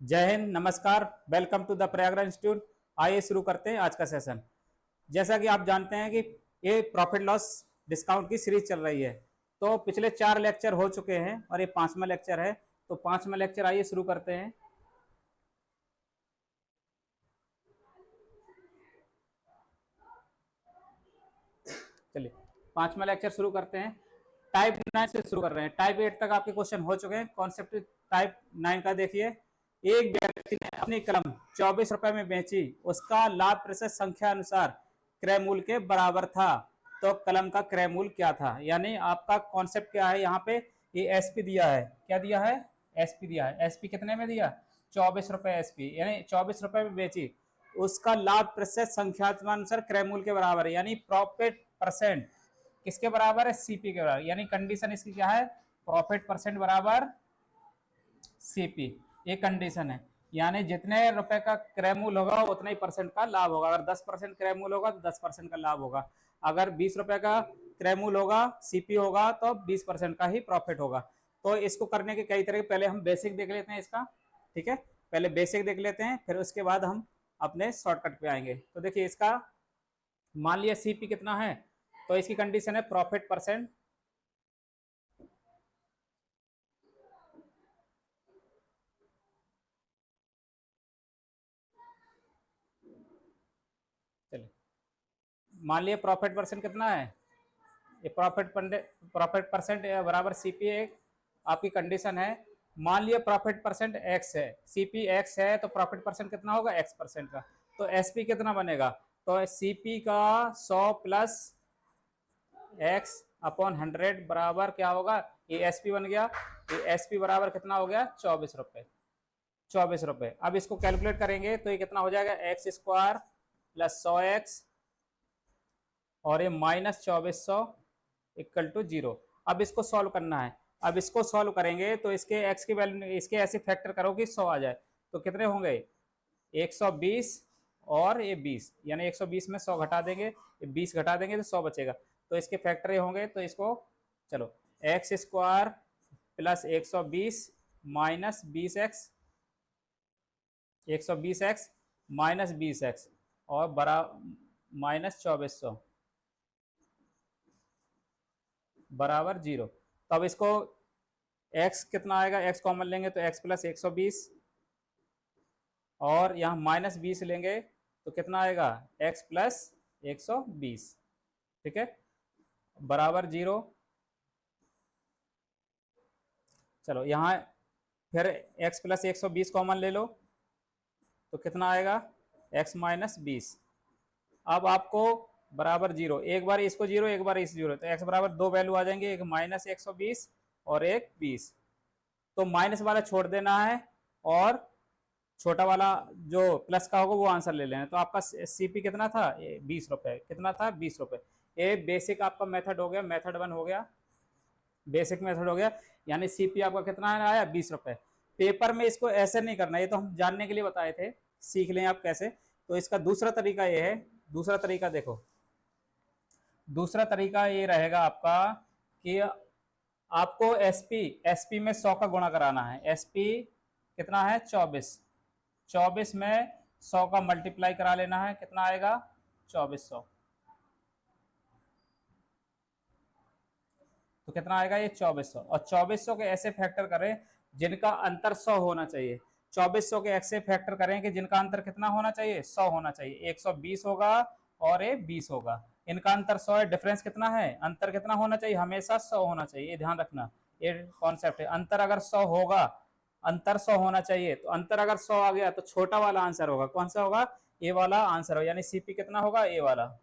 जय हिंद, नमस्कार। Welcome to the Prayagraj institute. आइए शुरू करते हैं आज का सेशन। जैसा कि आप जानते हैं कि ये प्रॉफिट लॉस डिस्काउंट की सीरीज चल रही है। तो पिछले 4 लेक्चर हो चुके हैं और ये 5वां लेक्चर है। तो 5वां लेक्चर आइए शुरू करते हैं। चलिए 5वां लेक्चर शुरू करते हैं। टाइप 9 से शुरू कर रहे हैं। टाइप 8 तक आपके क्वेश्चन हो चुके हैं। कॉन्सेप्ट टाइप 9 का देखिए। एक व्यक्ति ने अपनी कलम 24 रुपए में बेची, उसका लाभ प्रतिशत संख्या अनुसार क्रय मूल्य के बराबर था। तो कलम का क्रय मूल्य क्या था, यानी आपका कॉन्सेप्ट क्या है यहाँ पे। ये एसपी दिया है, क्या दिया है, एसपी दिया है। एसपी कितने में दिया, 24 रुपए एसपी, यानी 24 रुपए में बेची, उसका लाभ प्रतिशत संख्यानुसार क्रय मूल्य के बराबर है, यानी प्रॉफिट परसेंट किसके बराबर है, सीपी के बराबर। यानी कंडीशन इसकी क्या है, प्रॉफिट परसेंट बराबर सीपी। ये कंडीशन है, यानी जितने रुपए का क्रय मूल्य होगा उतने ही परसेंट का लाभ होगा। अगर 10% क्रय मूल्य होगा तो 10% का लाभ होगा। अगर 20 रुपए का क्रय मूल्य होगा, सीपी होगा, तो 20% का ही प्रॉफिट होगा। तो इसको करने के कई तरीके, पहले हम बेसिक देख लेते हैं इसका। ठीक है, पहले बेसिक देख लेते हैं, फिर उसके बाद हम अपने शॉर्टकट पे आएंगे। तो देखिए इसका मान लिया सीपी कितना है, तो इसकी कंडीशन है प्रॉफिट परसेंट। चलिए मान लिया प्रॉफिट परसेंट कितना है, ये प्रॉफिट परसेंट बराबर सीपी एक आपकी कंडीशन है। मान लिया प्रॉफिट परसेंट एक्स है, सीपी एक्स है, तो प्रॉफिट परसेंट कितना होगा, एक्स परसेंट का। तो एसपी कितना बनेगा, तो सीपी का 100 प्लस एक्स अपॉन 100 बराबर क्या होगा, ये एसपी बन गया। ये एसपी बराबर कितना हो गया, 24 रुपए। 24 रुपए। अब इसको कैलकुलेट करेंगे तो ये कितना हो जाएगा, एक्स स्क्वायर प्लस 100x और ये माइनस 2400 इक्वल टू 0। अब इसको सॉल्व करना है। अब इसको सॉल्व करेंगे तो इसके x की वैल्यू, इसके ऐसे फैक्टर करो कि 100 आ जाए। तो कितने होंगे, 120 और ये 20, यानी 120 में 100 घटा देंगे, ये 20 घटा देंगे तो 100 बचेगा। तो इसके फैक्टर ये होंगे, तो इसको चलो x square plus 120 minus 20x, 120x minus 20x और बरा माइनस 2400 बराबर 0। तो अब इसको x कितना आएगा, x कॉमन लेंगे तो x प्लस 120 और यहाँ माइनस 20 लेंगे तो कितना आएगा, x प्लस 120। ठीक है, बराबर 0। चलो यहाँ फिर x प्लस 120 कॉमन ले लो तो कितना आएगा, x माइनस 20। अब आपको बराबर 0, एक बार इसको 0 एक बार इस 0, तो x बराबर दो वैल्यू आ जाएंगे, एक माइनस 120 और एक 20। तो माइनस वाला छोड़ देना है और छोटा वाला जो प्लस का होगा वो आंसर ले लेना। तो आपका सीपी कितना था, 20 रुपए, कितना था, 20 रुपए। ये बेसिक आपका मेथड हो गया, मेथड 1 हो गया, बेसिक मेथड हो गया। यानी सीपी आपका कितना आया, 20 रुपए। पेपर में इसको ऐसे नहीं करना, ये तो हम जानने के लिए बताए थे, सीख लें आप कैसे। तो इसका दूसरा तरीका ये है, दूसरा तरीका देखो, दूसरा तरीका ये रहेगा आपका कि आपको एसपी एसपी में 100 का गुणा कराना है। एसपी कितना है, 24, 24 में 100 का मल्टीप्लाई करा लेना है, कितना आएगा, 2400। तो कितना आएगा, ये 2400। और 2400 के ऐसे फैक्टर करें जिनका अंतर 100 होना चाहिए। 2400 के ऐसे फैक्टर करें कि जिनका अंतर कितना होना चाहिए, 100 होना चाहिए। 120 होगा और ये 20 होगा, इनका अंतर 100 है। डिफरेंस कितना है, अंतर कितना होना चाहिए, हमेशा 100 होना चाहिए, ये ध्यान रखना। ये कॉन्सेप्ट है, अंतर अगर 100 होगा, अंतर 100 होना चाहिए। तो अंतर अगर 100 आ गया तो छोटा वाला आंसर होगा, कौन सा होगा, ए वाला आंसर होगा। यानी सीपी कितना होगा, ए वाला,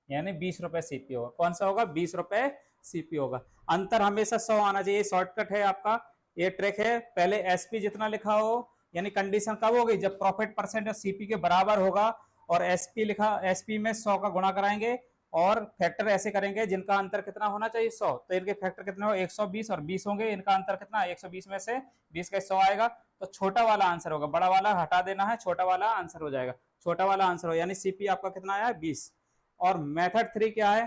यानी 20 रुपए सीपी होगा। कौन सा होगा, 20 रुपए सीपी होगा। अंतर हमेशा 100 आना चाहिए, शॉर्टकट है आपका, ये ट्रिक है। पहले एसपी जितना लिखा हो, यानी कंडीशन कब होगी, जब प्रॉफिट परसेंट सीपी के बराबर होगा। और एसपी लिखा, एसपी में 100 का गुणा कराएंगे और फैक्टर ऐसे करेंगे जिनका अंतर कितना होना चाहिए, 100। तो इनके फैक्टर कितने हो, 120 और 20 होंगे, इनका अंतर कितना, 120 में से 20 का 100 आएगा। तो छोटा वाला आंसर होगा, बड़ा वाला हटा देना है, छोटा वाला आंसर हो जाएगा। छोटा वाला आंसर हो, यानी सीपी आपका कितना आया, 20। और मेथड 3 क्या है,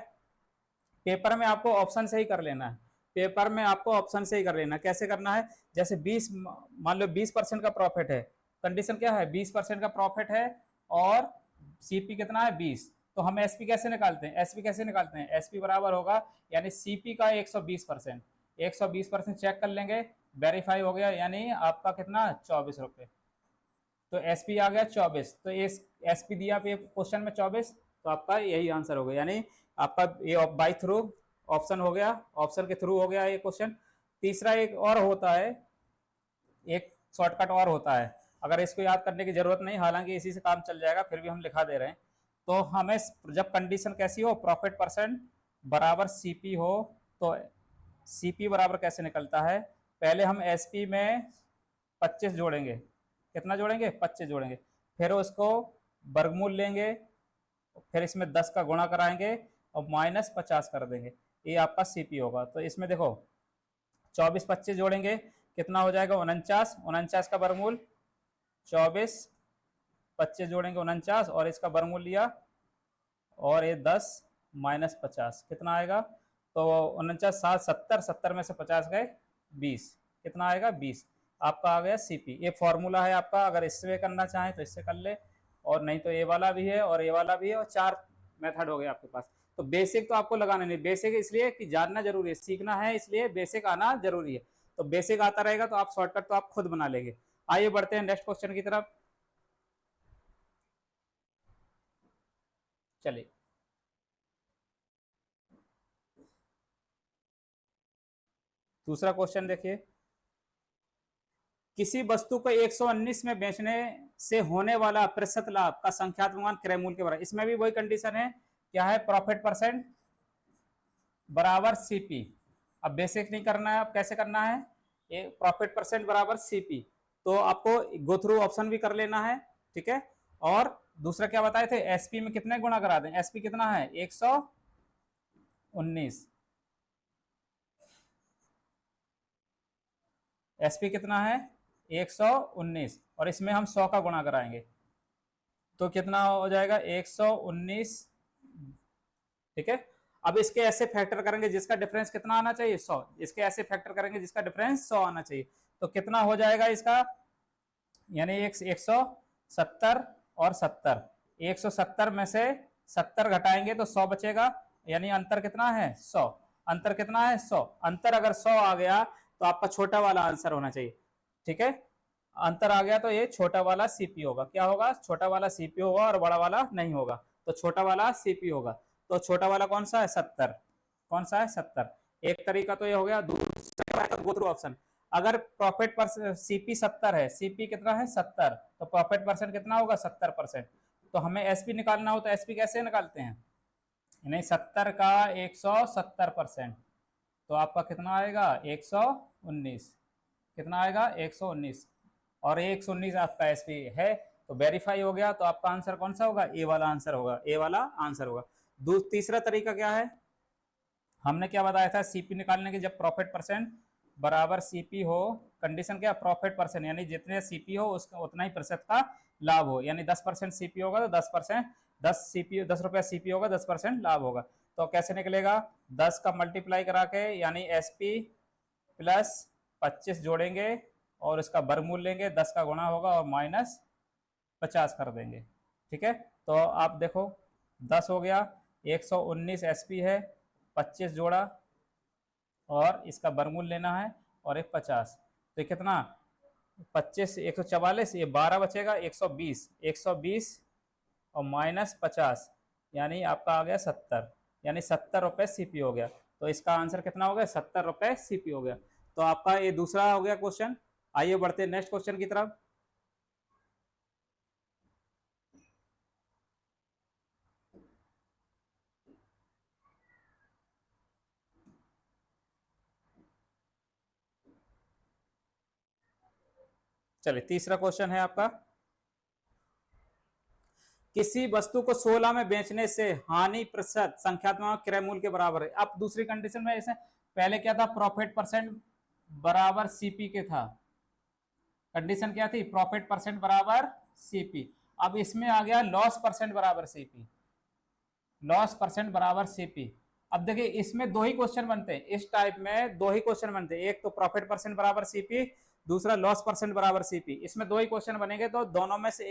पेपर में आपको ऑप्शन से ही कर लेना है। पेपर में आपको ऑप्शन से ही कर लेना। कैसे करना है, जैसे 20 मान लो 20% का प्रॉफिट है, कंडीशन क्या है 20% का प्रॉफिट है और सीपी कितना है 20, तो हम एसपी कैसे निकालते हैं, एसपी कैसे निकालते हैं, एसपी बराबर होगा यानी सीपी का 120%, 120% चेक कर लेंगे, वेरीफाई हो गया, यानी आपका कितना 24 रुपये, तो एसपी आ गया 24, तो इस एसपी दिया पे क्वेश्चन में 24, तो आपका यही आंसर होगा, यानी आपका ये बाई थ्रू ऑप्शन हो गया, ऑप्शन के थ्रू हो गया ये क्वेश्चन। तीसरा एक और होता है, एक शॉर्टकट और होता है, अगर इसको याद करने की जरूरत नहीं, हालांकि इसी से काम चल जाएगा, फिर भी हम लिखा दे रहे हैं। तो हमें जब कंडीशन कैसी हो, प्रॉफिट परसेंट बराबर सीपी हो, तो सीपी बराबर कैसे निकलता है, पहले हम एसपी में 25 जोड़ेंगे, कितना जोड़ेंगे 25 जोड़ेंगे, फिर उसको वर्गमूल लेंगे, फिर इसमें 10 का गुणा कराएंगे और -50 कर देंगे, ये आपका सीपी होगा। तो इसमें देखो 24 25 जोड़ेंगे, कितना हो जाएगा 49, 49 का वर्गमूल 24, 25 जोड़ेंगे 49 और इसका वर्गमूल लिया और ये 10 -50 कितना आएगा, तो 49 7 70, 70 में से 50 गए 20, कितना आएगा 20, आपका आ गया सीपी। ये फॉर्मूला है आपका, अगर इससे करना चाहें तो इससे कर ले, और नहीं तो ये वाला भी है और ये वाला भी है, और 4 मेथड हो गए आपके पास। तो बेसिक तो आपको लगाना नहीं, बेसिक इसलिए कि जानना जरूरी है, सीखना है, इसलिए बेसिक आना जरूरी है। तो बेसिक आता रहेगा तो आप शॉर्टकट तो आप खुद बना लेंगे। आइए बढ़ते हैं नेक्स्ट क्वेश्चन की तरफ। चलिए दूसरा क्वेश्चन देखिए, किसी वस्तु को 119 में बेचने से होने वाला प्रतिशत लाभ का संख्यात्मक मान क्रय मूल्य के बराबर, इसमें भी वही कंडीशन है, क्या है प्रॉफिट परसेंट बराबर सीपी। अब बेसिक नहीं करना है, अब कैसे करना है, ये प्रॉफिट परसेंट बराबर सीपी, तो आपको गो थ्रू ऑप्शन भी कर लेना है, ठीक है। और दूसरा क्या बताए थे, एसपी में कितने गुणा करा दें, एसपी कितना है 119, एसपी कितना है 119, और इसमें हम 100 का गुणा कराएंगे, तो कितना हो जाएगा 119, ठीक है। अब इसके ऐसे फैक्टर करेंगे जिसका डिफरेंस कितना आना चाहिए 100, इसके ऐसे फैक्टर करेंगे जिसका डिफरेंस 100 आना चाहिए, तो कितना हो जाएगा इसका, यानी 170 और 70, 170 में से 70 घटाएंगे तो 100 बचेगा, यानी अंतर कितना है 100, अंतर कितना है 100, अंतर अगर 100 आ गया तो आपका छोटा वाला आंसर होना चाहिए, ठीक है। अंतर आ गया तो ये छोटा वाला सीपी होगा, क्या होगा छोटा वाला सीपी होगा और बड़ा वाला नहीं होगा, तो छोटा वाला सीपी होगा, तो छोटा वाला कौन सा है 70, कौन सा है 70। एक तरीका तो ये हो गया, दूसरा गो थ्रू ऑप्शन, अगर प्रॉफिट पर सीपी 70 है, सीपी कितना है 70, तो प्रॉफिट परसेंट कितना होगा 70%, तो हमें एसपी निकालना हो तो एसपी कैसे निकालते हैं, नहीं 70 का 170%, तो आपका कितना आएगा 119, कितना आएगा 119, और 119 आपका एसपी है, तो वेरीफाई हो गया, तो आपका आंसर कौन सा होगा, ए वाला आंसर होगा, ए वाला आंसर होगा। तीसरा तरीका क्या है, हमने क्या बताया था सीपी निकालने की, जब प्रॉफिट परसेंट बराबर सीपी हो, कंडीशन क्या प्रॉफिट परसेंट, यानी जितने सीपी हो उसका उतना ही प्रतिशत का लाभ हो, यानी 10% सीपी होगा तो 10%, 10 रुपया सीपी होगा 10% लाभ होगा, तो कैसे निकलेगा 10 का मल्टीप्लाई करा के, यानी एसपी प्लस 25 जोड़ेंगे और इसका वर्गमूल लेंगे, 10 का गुणा होगा और -50 कर देंगे, ठीक है। तो आप देखो 10 हो गया, 119 एसपी है, 25 जोड़ा और इसका वर्गमूल लेना है और एक 50, तो कितना 25 144, ये 12 बचेगा 120, 120 और -50, यानी आपका आ गया 70, यानी 70 रुपये सीपी हो गया, तो इसका आंसर कितना हो गया 70 रुपये सीपी हो गया। तो आपका ये दूसरा हो गया क्वेश्चन। आइए बढ़ते हैं नेक्स्ट क्वेश्चन की तरफ। चलिए तीसरा क्वेश्चन है आपका, किसी वस्तु को 16 में बेचने से हानि प्रतिशत संख्यात्मक क्रय मूल्य के बराबर है। अब दूसरी कंडीशन में ऐसे, पहले क्या था प्रॉफिट परसेंट बराबर सीपी के था, कंडीशन क्या थी प्रॉफिट परसेंट बराबर सीपी, अब इसमें आ गया लॉस परसेंट बराबर सीपी, लॉस परसेंट बराबर सीपी, अब देखिए इसमें दो ही क्वेश्चन बनते हैं, इस टाइप में दो ही क्वेश्चन बनते हैं, एक तो प्रॉफिट परसेंट बराबर सीपी, दूसरा लॉस परसेंट बराबर सीपी। इसमें दो ही क्वेश्चन बनेंगे, तो दोनों में से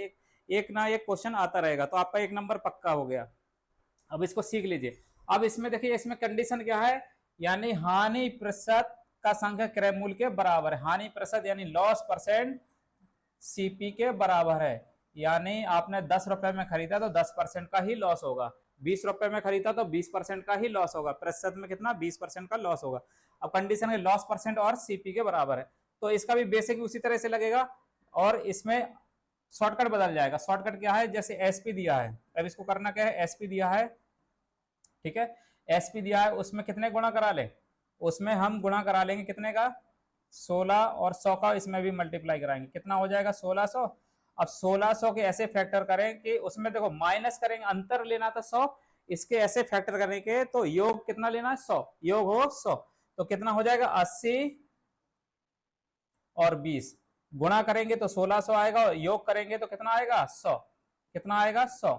एक ना एक क्वेश्चन आता रहेगा, तो आपका एक नंबर पक्का हो गया। अब इसको सीख लीजिए। अब इसमें देखिए, इसमें कंडीशन क्या है, यानी हानि प्रतिशत का संख्या क्रय मूल्य के बराबर है। हानि प्रतिशत यानी लॉस परसेंट सीपी के बराबर है। यानी आपने 10 रुपए में खरीदा तो 10% का ही लॉस होगा, 20 रुपए में खरीदा तो 20% का ही लॉस होगा, प्रतिशत में कितना 20% का लॉस होगा। अब कंडीशन है लॉस परसेंट और सीपी के बराबर है, तो इसका भी बेसिक उसी तरह से लगेगा, और इसमें शॉर्टकट बदल जाएगा। शॉर्टकट क्या है, जैसे एसपी दिया है, अब इसको करना क्या है, एसपी दिया है, ठीक है, एसपी दिया है, उसमें कितने गुणा करा ले, उसमें हम गुणा करा लेंगे कितने का, 16 और 100 का इसमें भी मल्टीप्लाई कराएंगे, कितना हो जाएगा 1600। अब 1600 के ऐसे फैक्टर करें कि उसमें देखो माइनस करेंगे, अंतर लेना था 100, इसके ऐसे फैक्टर करने के तो योग कितना लेना है 100, योग हो 100, तो कितना हो जाएगा 80 और 20, गुणा करेंगे तो 1600 आएगा, और योग करेंगे तो कितना आएगा 100, कितना आएगा 100।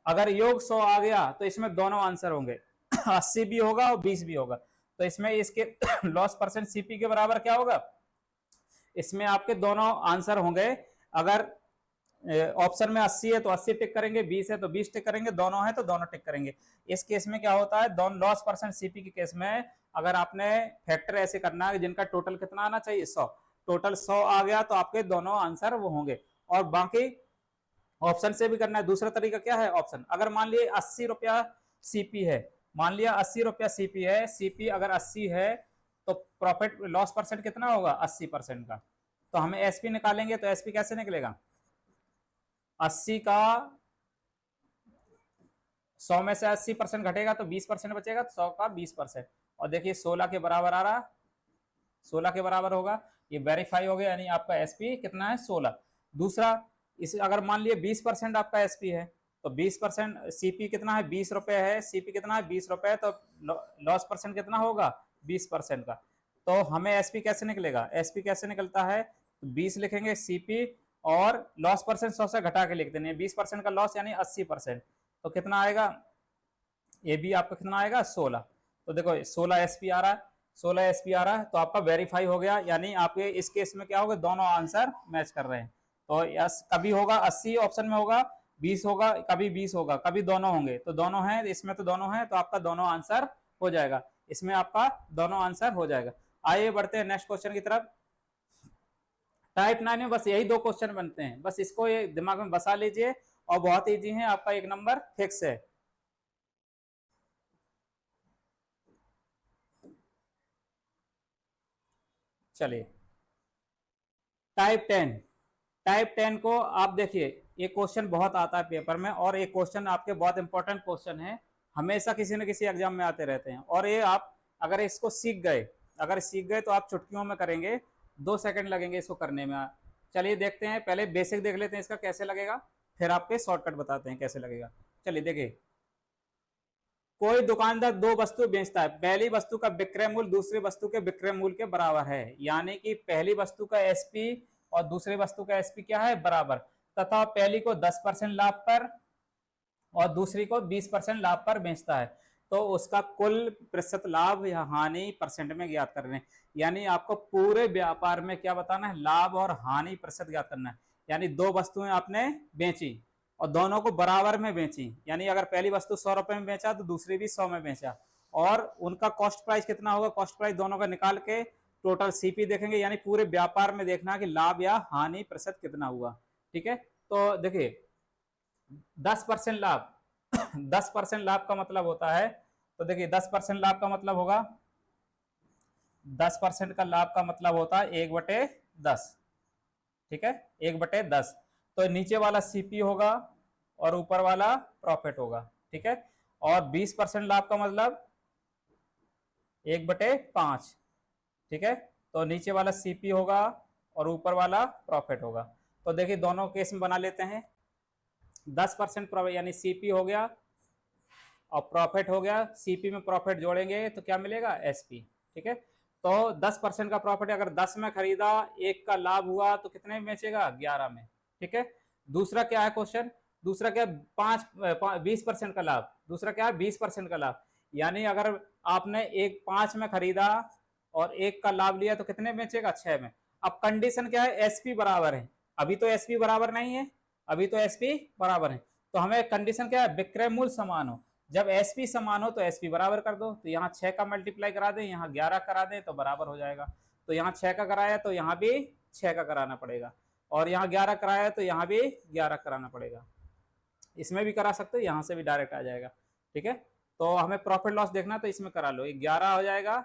अगर योग 100 आ गया तो इसमें दोनों आंसर होंगे 80 भी होगा और 20 भी होगा, तो इसमें इसके लॉस परसेंट सीपी के बराबर क्या होगा, इसमें आपके दोनों आंसर होंगे। अगर ऑप्शन में 80 है तो 80 टिक करेंगे, 20 है तो 20 टिक करेंगे, दोनों है तो दोनों टिक करेंगे। इस केस में क्या होता है, दोनों लॉस परसेंट सीपी के केस में अगर आपने फैक्टर ऐसे करना है जिनका टोटल कितना आना चाहिए 100, टोटल 100 आ गया तो आपके दोनों आंसर वो होंगे। और बाकी ऑप्शन से भी करना है। दूसरा तरीका क्या है, ऑप्शन, अगर मान लिए 80 रुपया सीपी है, मान लिया 80 रुपया सीपी है, सीपी अगर 80 है तो प्रॉफिट लॉस परसेंट कितना होगा 80% का, तो हमें एसपी निकालेंगे, तो एसपी कैसे निकलेगा, 80 का 100 में से 80% घटेगा तो 20% बचेगा, तो 100 का 20%, और देखिए 16 के बराबर आ रहा, 16 के बराबर होगा, ये वेरीफाई हो गया, यानी आपका एसपी कितना है 16। दूसरा, इस अगर मान लिए 20% आपका एसपी है, तो 20% सीपी कितना है 20 रुपए है, सीपी कितना है 20 रुपए, तो लॉस परसेंट कितना होगा 20% का, तो हमें एसपी कैसे निकलेगा, एसपी कैसे निकलता है, तो 20 लिखेंगे सीपी और लॉस परसेंट 100 से घटा के लिख देंगे, 20% का लॉस यानी 80%, तो कितना आएगा, ये भी आपका कितना आएगा 16, तो देखो 16 एसपी आ रहा है, 16 एसपी आ रहा है, तो आपका वेरीफाई हो गया, यानी आपके इस केस में क्या होगा, दोनों आंसर मैच कर रहे हैं। तो यस, कभी होगा 80 ऑप्शन में होगा, 20 होगा, कभी 20 होगा, कभी दोनों होंगे, तो दोनों हैं, इसमें तो दोनों हैं, तो आपका दोनों आंसर हो जाएगा, इसमें आपका दोनों आंसर हो जाएगा। आइए बढ़ते हैं नेक्स्ट क्वेश्चन की तरफ। टाइप 9 में बस यही दो क्वेश्चन बनते हैं, बस इसको ये दिमाग में बसा लीजिए, और बहुत ईजी है, आपका एक नंबर फिक्स है। चलिए टाइप 10, टाइप 10 को आप देखिए, ये क्वेश्चन बहुत आता है पेपर में, और एक क्वेश्चन आपके बहुत इंपॉर्टेंट क्वेश्चन है, हमेशा किसी न किसी एग्जाम में आते रहते हैं, और ये आप अगर इसको सीख गए, अगर सीख गए तो आप चुटकियों में करेंगे, 2 सेकंड लगेंगे इसको करने में। चलिए देखते हैं, पहले बेसिक देख लेते हैं इसका कैसे लगेगा, फिर आपके शॉर्टकट बताते हैं कैसे लगेगा। चलिए देखिए, कोई दुकानदार दो वस्तु बेचता है, पहली वस्तु का विक्रय मूल्य दूसरी वस्तु के विक्रय मूल्य के बराबर है, यानी कि पहली वस्तु का एसपी और दूसरी वस्तु का एसपी क्या है बराबर, तथा पहली को 10% लाभ पर और दूसरी को 20% लाभ पर बेचता है, तो उसका कुल प्रतिशत लाभ या हानि परसेंट में ज्ञात कर रहे हैं। यानी आपको पूरे व्यापार में क्या बताना है, लाभ और हानि प्रतिशत ज्ञात करना है। यानी दो वस्तुएं आपने बेची और दोनों को बराबर में बेची, यानी अगर पहली वस्तु 100 रुपए में बेचा तो दूसरी भी 100 में बेचा, और उनका कॉस्ट प्राइस कितना होगा, कॉस्ट प्राइस दोनों का निकाल के टोटल सीपी देखेंगे, यानी पूरे व्यापार में देखना है कि लाभ या हानि प्रतिशत कितना हुआ। ठीक है, तो देखिए 10% लाभ 10% लाभ का मतलब होता है, तो देखिए 10% लाभ का मतलब होगा, 10% का लाभ का मतलब होता है 1/10, ठीक है 1/10, तो नीचे वाला सीपी होगा और ऊपर वाला प्रॉफिट होगा, ठीक है, और 20% लाभ का मतलब 1/5, ठीक है, तो नीचे वाला सीपी होगा और ऊपर वाला प्रॉफिट होगा। तो देखिए दोनों केस में बना लेते हैं, 10% यानी सीपी हो गया और प्रॉफिट हो गया, सीपी में प्रॉफिट जोड़ेंगे तो क्या मिलेगा एसपी, ठीक है, तो 10% का प्रॉफिट अगर 10 में खरीदा, एक का लाभ हुआ तो कितने में बेचेगा 11 में, ठीक है। दूसरा क्या है क्वेश्चन, दूसरा क्या 20% का लाभ, दूसरा क्या है 20% का लाभ, यानी अगर आपने एक 5 में खरीदा और एक का लाभ लिया तो कितने बेचेगा, 6 में। अब कंडीशन क्या है, एसपी बराबर है, अभी तो एसपी बराबर नहीं है, अभी तो एसपी बराबर है, तो हमें कंडीशन क्या है, विक्रय मूल्य समान हो। जब एसपी समान हो तो एसपी बराबर कर दो, तो यहाँ 6 का मल्टीप्लाई करा दें, यहाँ 11 करा दें तो बराबर हो जाएगा। तो यहाँ 6 का कराया तो यहाँ भी 6 का कराना पड़ेगा, और यहाँ 11 कराया तो यहाँ भी 11 कराना पड़ेगा। इसमें भी करा सकते हो, यहाँ से भी डायरेक्ट आ जाएगा, ठीक है। तो हमें प्रॉफिट लॉस देखना तो इसमें करा लो, 11 हो जाएगा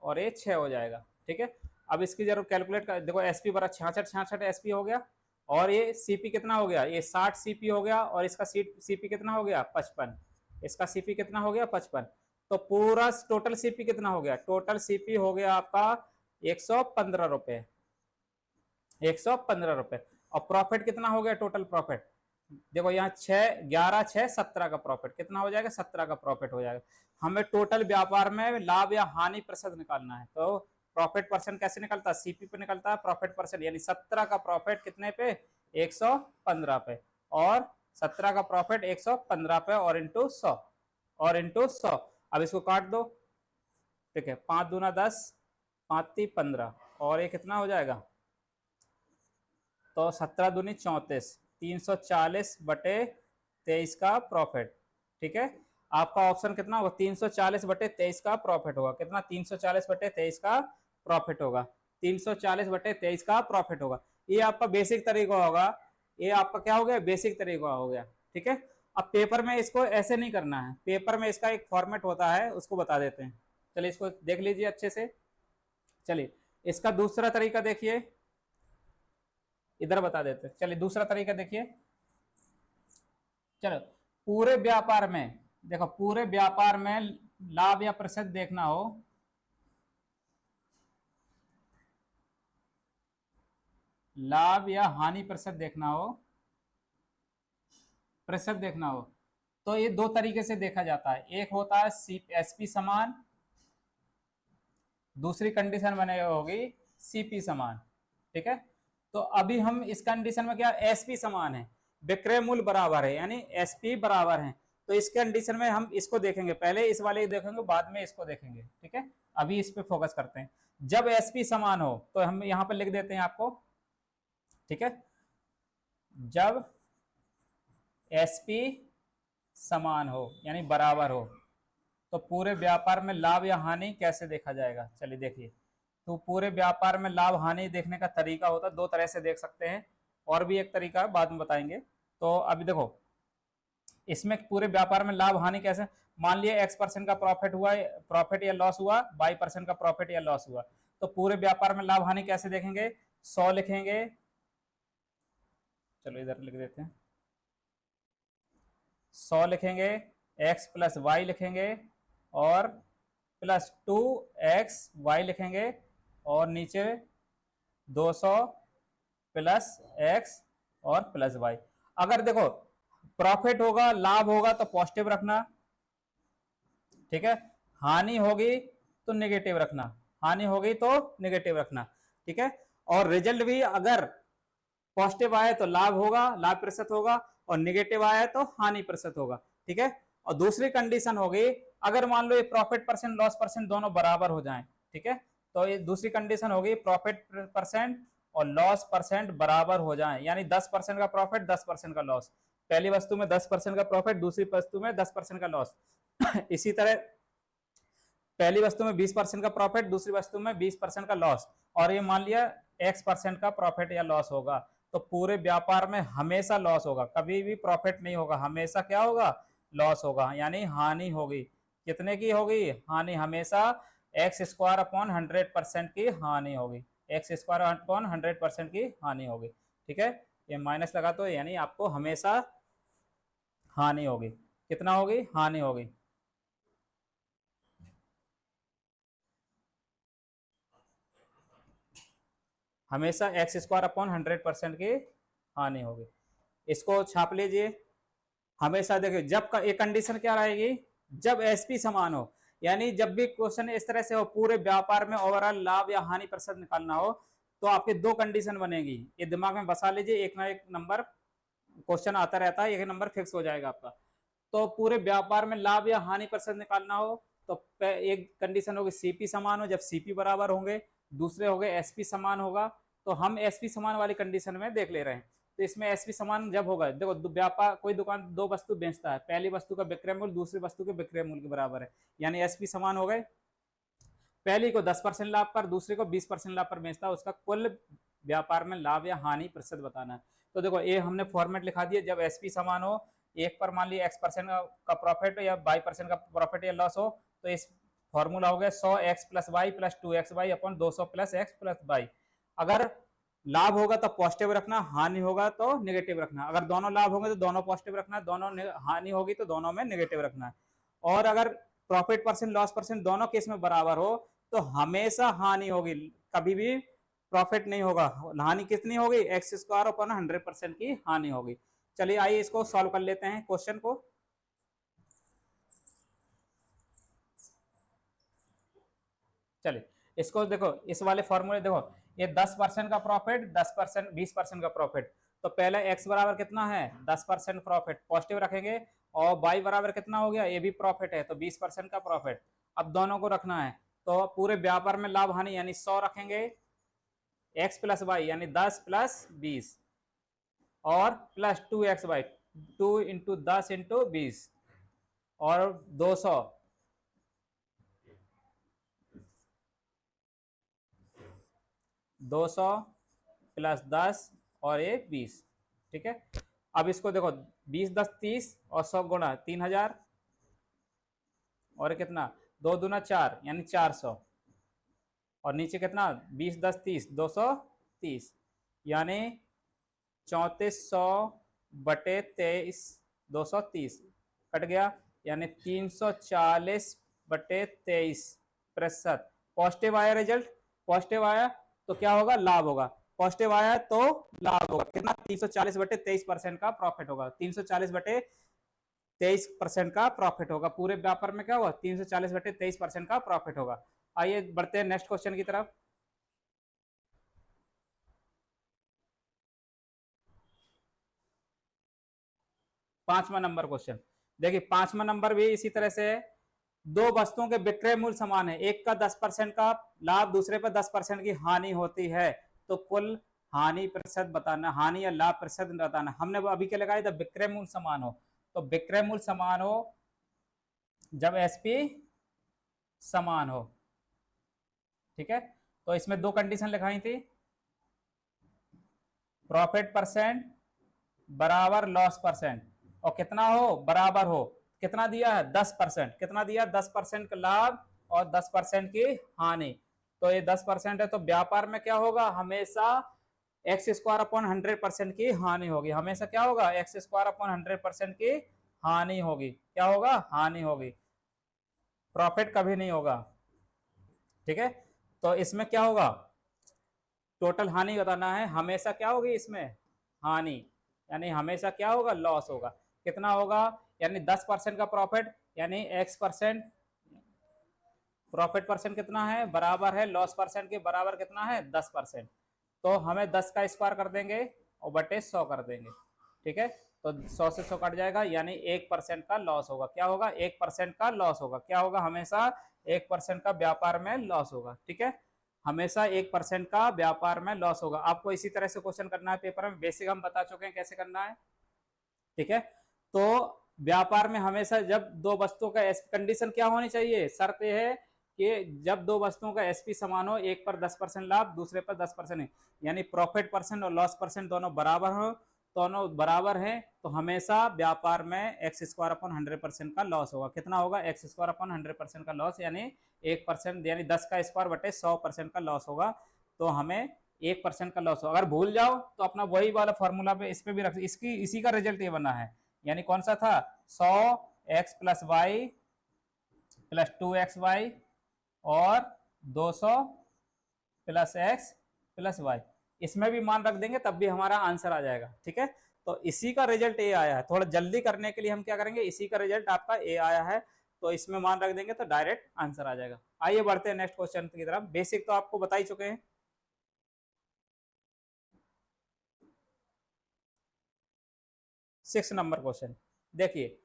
और ये 6 हो जाएगा, ठीक है। अब इसकी जरूर कैलकुलेट कर देखो, एसपी बरा 66 एसपी हो गया, और ये सीपी कितना हो गया, ये 60 सीपी हो गया, और इसका सीपी कितना हो गया, 55, इसका सीपी कितना हो गया, 55। तो पूरा टोटल सीपी कितना हो गया, टोटल सीपी हो गया आपका 115 रुपए, 115 रुपए। और प्रॉफिट कितना हो गया, टोटल प्रॉफिट देखो यहाँ 6 11 6 17 का प्रॉफिट कितना हो जाएगा, 17 का प्रॉफिट हो जाएगा। हमें टोटल व्यापार में लाभ या हानि प्रतिशत निकालना है, तो प्रॉफिट परसेंट कैसे निकलता है, सीपी पे निकलता है प्रॉफिट परसेंट, यानी 17 का प्रॉफिट कितने पे, 115 पे, और 17 का प्रॉफिट 115 पे और इंटू 100, और इंटू 100। अब इसको काट दो, ठीक है, 5 दूना 10, 5 ती 15, और ये कितना हो जाएगा, तो 17 दूनी 34, 340 बटे 23 का प्रॉफिट, ठीक है। आपका ऑप्शन कितना होगा, 340 बटे 23 का प्रॉफिट होगा, कितना, 340 बटे 23 का प्रॉफिट होगा, 340 बटे 23 का प्रॉफिट होगा। ये आपका बेसिक तरीका होगा, ये आपका क्या हो गया, बेसिक तरीका हो गया, ठीक है। अब पेपर में इसको ऐसे नहीं करना है, पेपर में इसका एक फॉर्मेट होता है, उसको बता देते हैं। चलिए इसको देख लीजिए अच्छे से। चलिए इसका दूसरा तरीका देखिए, इधर बता देते, चलिए दूसरा तरीका देखिए। चलो पूरे व्यापार में देखो, पूरे व्यापार में लाभ या प्रतिशत देखना हो, लाभ या हानि प्रतिशत देखना हो, प्रतिशत देखना हो, तो ये दो तरीके से देखा जाता है। एक होता है एसपी समान, दूसरी कंडीशन बने होगी सीपी समान, ठीक है। तो अभी हम इस कंडीशन में क्या, एसपी समान है, विक्रय मूल्य बराबर है, यानी एसपी बराबर है। तो इस कंडीशन में हम इसको देखेंगे, पहले इस वाले देखेंगे, बाद में इसको देखेंगे, ठीक है। अभी इस पे फोकस करते हैं। जब एसपी समान हो तो हम यहाँ पर लिख देते हैं आपको, ठीक है। जब एसपी समान हो यानी बराबर हो, तो पूरे व्यापार में लाभ या हानि कैसे देखा जाएगा, चलिए देखिए। तो पूरे व्यापार में लाभ हानि देखने का तरीका होता है, दो तरह से देख सकते हैं, और भी एक तरीका बाद में बताएंगे। तो अभी देखो, इसमें पूरे व्यापार में लाभ हानि कैसे, मान लिया x% का प्रॉफिट हुआ, प्रॉफिट या लॉस हुआ, y% का प्रॉफिट या लॉस हुआ, तो पूरे व्यापार में लाभ हानि कैसे देखेंगे, 100 लिखेंगे, चलो इधर लिख देते हैं, 100 लिखेंगे, x प्लस वाई लिखेंगे, और प्लस 2xy लिखेंगे, और नीचे 200 प्लस x और प्लस y। अगर देखो प्रॉफिट होगा, लाभ होगा तो पॉजिटिव रखना, ठीक है, हानि होगी तो नेगेटिव रखना, हानि होगी तो नेगेटिव रखना, ठीक है। और रिजल्ट भी अगर पॉजिटिव आए तो लाभ होगा, लाभ प्रतिशत होगा, और नेगेटिव आया तो हानि प्रतिशत होगा, ठीक है। और दूसरी कंडीशन होगी, अगर मान लो ये प्रॉफिट परसेंट लॉस परसेंट दोनों बराबर हो जाएं, ठीक है, तो ये दूसरी कंडीशन होगी, प्रॉफिट परसेंट और लॉस परसेंट बराबर हो जाएं, यानी 10% का प्रॉफिट 10% का लॉस, पहली वस्तु में 10% का प्रॉफिट, दूसरी वस्तु में 10% का लॉस। इसी तरह पहली वस्तु में 20% का प्रॉफिट, दूसरी वस्तु में 20% का लॉस, और ये मान लिया x% का प्रॉफिट या लॉस होगा, तो पूरे व्यापार में हमेशा लॉस होगा, कभी भी प्रॉफिट नहीं होगा, हमेशा क्या होगा, लॉस होगा, यानी हानि होगी। कितने की होगी हानि, हमेशा x² अपॉन 100% की हानि होगी, x² अपॉन 100% की हानि होगी, ठीक है। ये माइनस लगा तो यानी आपको हमेशा हानि होगी, कितना होगी, हानि होगी। हमेशा x² अपॉन 100% की हानि होगी, इसको छाप लीजिए। हमेशा देखिए, जब का एक कंडीशन क्या रहेगी, जब एसपी समान हो, यानी जब भी क्वेश्चन इस तरह से हो, पूरे व्यापार में ओवरऑल लाभ या हानि प्रतिशत निकालना हो, तो आपके दो कंडीशन बनेगी, ये दिमाग में बसा लीजिए, एक ना एक नंबर क्वेश्चन आता रहता है, एक नंबर फिक्स हो जाएगा आपका। तो पूरे व्यापार में लाभ या हानि प्रतिशत निकालना हो तो एक कंडीशन होगी सीपी समान हो, जब सीपी बराबर होंगे, दूसरे हो गए एसपी समान होगा। तो हम एसपी समान वाली कंडीशन में देख ले रहे हैं। तो इसमें एसपी समान जब होगा, देखो व्यापार कोई दुकान दो वस्तु बेचता है, पहली वस्तु का विक्रय मूल्य दूसरी वस्तु के विक्रय मूल्य के बराबर है, यानी एसपी समान हो गए। पहली को 10% लाभ पर, दूसरे को 20% लाभ पर बेचता है, उसका कुल व्यापार में लाभ या हानि प्रतिशत बताना है। तो देखो ये हमने फॉर्मेट लिखा दिया, जब एसपी समान हो, एक पर मान लिया x% का प्रॉफिट या y% का प्रॉफिट या लॉस हो, तो इस फॉर्मूला हो गया 100x plus Y plus 2xy upon 200 plus X plus Y. अगर लाभ होगा तो पॉजिटिव रखना, हानि होगा तो नेगेटिव रखना। अगर दोनों लाभ होंगे तो दोनों पॉजिटिव रखना, दोनों हानि होगी तो दोनों में नेगेटिव रखना है। और अगर प्रॉफिट परसेंट लॉस परसेंट दोनों केस में बराबर हो तो हमेशा हानि होगी, कभी भी प्रॉफिट नहीं होगा। हानि कितनी होगी, एक्स स्क्वायर अपॉन 100% की हानि होगी। चलिए आइए इसको सॉल्व कर लेते हैं क्वेश्चन को। चलिए इसको देखो, इस वाले फॉर्मूले देखो, ये 10% का प्रॉफिट, 10% 20% का प्रॉफिट, तो पहले x बराबर कितना है 10% प्रॉफिट पॉजिटिव रखेंगे, और y बराबर कितना हो गया, ये भी प्रॉफिट है तो 20% का प्रॉफिट। अब दोनों को रखना है, तो पूरे व्यापार में लाभ हानि यानी 100 रखेंगे, x प्लस वाई यानी 10 प्लस 20 और प्लस 2xy 2 इंटू 10 इंटू 20 और 200 200 प्लस 10 और ये 20। ठीक है, अब इसको देखो 20 10 30 और 100 गुणा 3000 और कितना 2 दूना 4 यानी 400 और नीचे कितना 20 10 30 230 यानी 3400 बटे 23 230 कट गया, यानी 340 बटे 23%। पॉजिटिव आया रिजल्ट, पॉजिटिव आया तो क्या होगा, लाभ होगा। पॉजिटिव आया तो लाभ होगा कितना, 340 बटे 23% का प्रॉफिट होगा। 340 बटे 23% का प्रॉफिट होगा, पूरे व्यापार में क्या होगा 340 बटे 23% का प्रॉफिट होगा। आइए बढ़ते हैं नेक्स्ट क्वेश्चन की तरफ। 5वां नंबर क्वेश्चन देखिए, 5वां नंबर भी इसी तरह से है। दो वस्तुओं के विक्रय मूल्य समान है, एक का 10% का लाभ दूसरे पर 10% की हानि होती है, तो कुल हानि प्रतिशत बताना, हानि या लाभ प्रतिशत बताना। हमने अभी क्या लगाया था, विक्रय मूल्य समान हो, तो विक्रय मूल्य समान हो जब एसपी समान हो। ठीक है, तो इसमें दो कंडीशन लिखाई थी, प्रॉफिट परसेंट बराबर लॉस परसेंट, और कितना हो बराबर हो, कितना दिया है 10%, कितना दिया 10% का लाभ और 10% की हानि। तो ये 10% है, तो व्यापार में क्या होगा, हमेशा एक्स स्क्वायर अपॉन 100% की हानि होगी, हमेशा क्या होगा एक्स स्क्वायर अपॉन 100% की हानि होगी। क्या होगा, हानि होगी, प्रॉफिट कभी नहीं होगा। ठीक है, तो इसमें क्या होगा, टोटल हानि बताना है, हमेशा क्या होगी इसमें हानि, यानी हमेशा क्या होगा लॉस होगा। कितना होगा, यानी 10% का प्रॉफिट यानी एक्स परसेंट, प्रॉफिट परसेंट कितना है बराबर है लॉस परसेंट के बराबर कितना है 10%। तो हमें 10 का स्क्वायर कर देंगे और बटे 100 कर देंगे। ठीक है, तो 100 से 100 कट जाएगा, यानी 1% का लॉस होगा। क्या होगा, 1% का लॉस होगा। क्या होगा, हमेशा 1% का व्यापार में लॉस होगा। ठीक है, हमेशा 1% का व्यापार में लॉस होगा। आपको इसी तरह से क्वेश्चन करना है पेपर में, बेसिक हम बता चुके हैं कैसे करना है। ठीक है, तो व्यापार में हमेशा जब दो वस्तुओं का कंडीशन क्या होनी चाहिए, शर्त यह है कि जब दो वस्तुओं का एसपी समान हो, एक पर 10% लाभ दूसरे पर 10%, यानी प्रॉफिट परसेंट और लॉस परसेंट दोनों बराबर हो, दोनों बराबर है, तो हमेशा व्यापार में एक्स स्क्वायर अपॉन 100% का लॉस होगा। कितना होगा, एक्स स्क्वायर अपॉन 100% का लॉस, यानी 1% यानी 10 का स्क्वायर बटे 100% का लॉस होगा। तो हमें 1% का लॉस हो, अगर भूल जाओ तो अपना वही वाला फॉर्मूला पे इस पे भी रख, इसकी इसी का रिजल्ट ये बना है, यानी कौन सा था 100x plus Y plus 2xy और 200 प्लस एक्स प्लस वाई, इसमें भी मान रख देंगे तब भी हमारा आंसर आ जाएगा। ठीक है, तो इसी का रिजल्ट ए आया है, थोड़ा जल्दी करने के लिए हम क्या करेंगे, इसी का रिजल्ट आपका ए आया है, तो इसमें मान रख देंगे तो डायरेक्ट आंसर आ जाएगा। आइए बढ़ते हैं नेक्स्ट क्वेश्चन की तरफ। बेसिक तो आपको बता ही चुके हैं। 6 नंबर क्वेश्चन देखिए,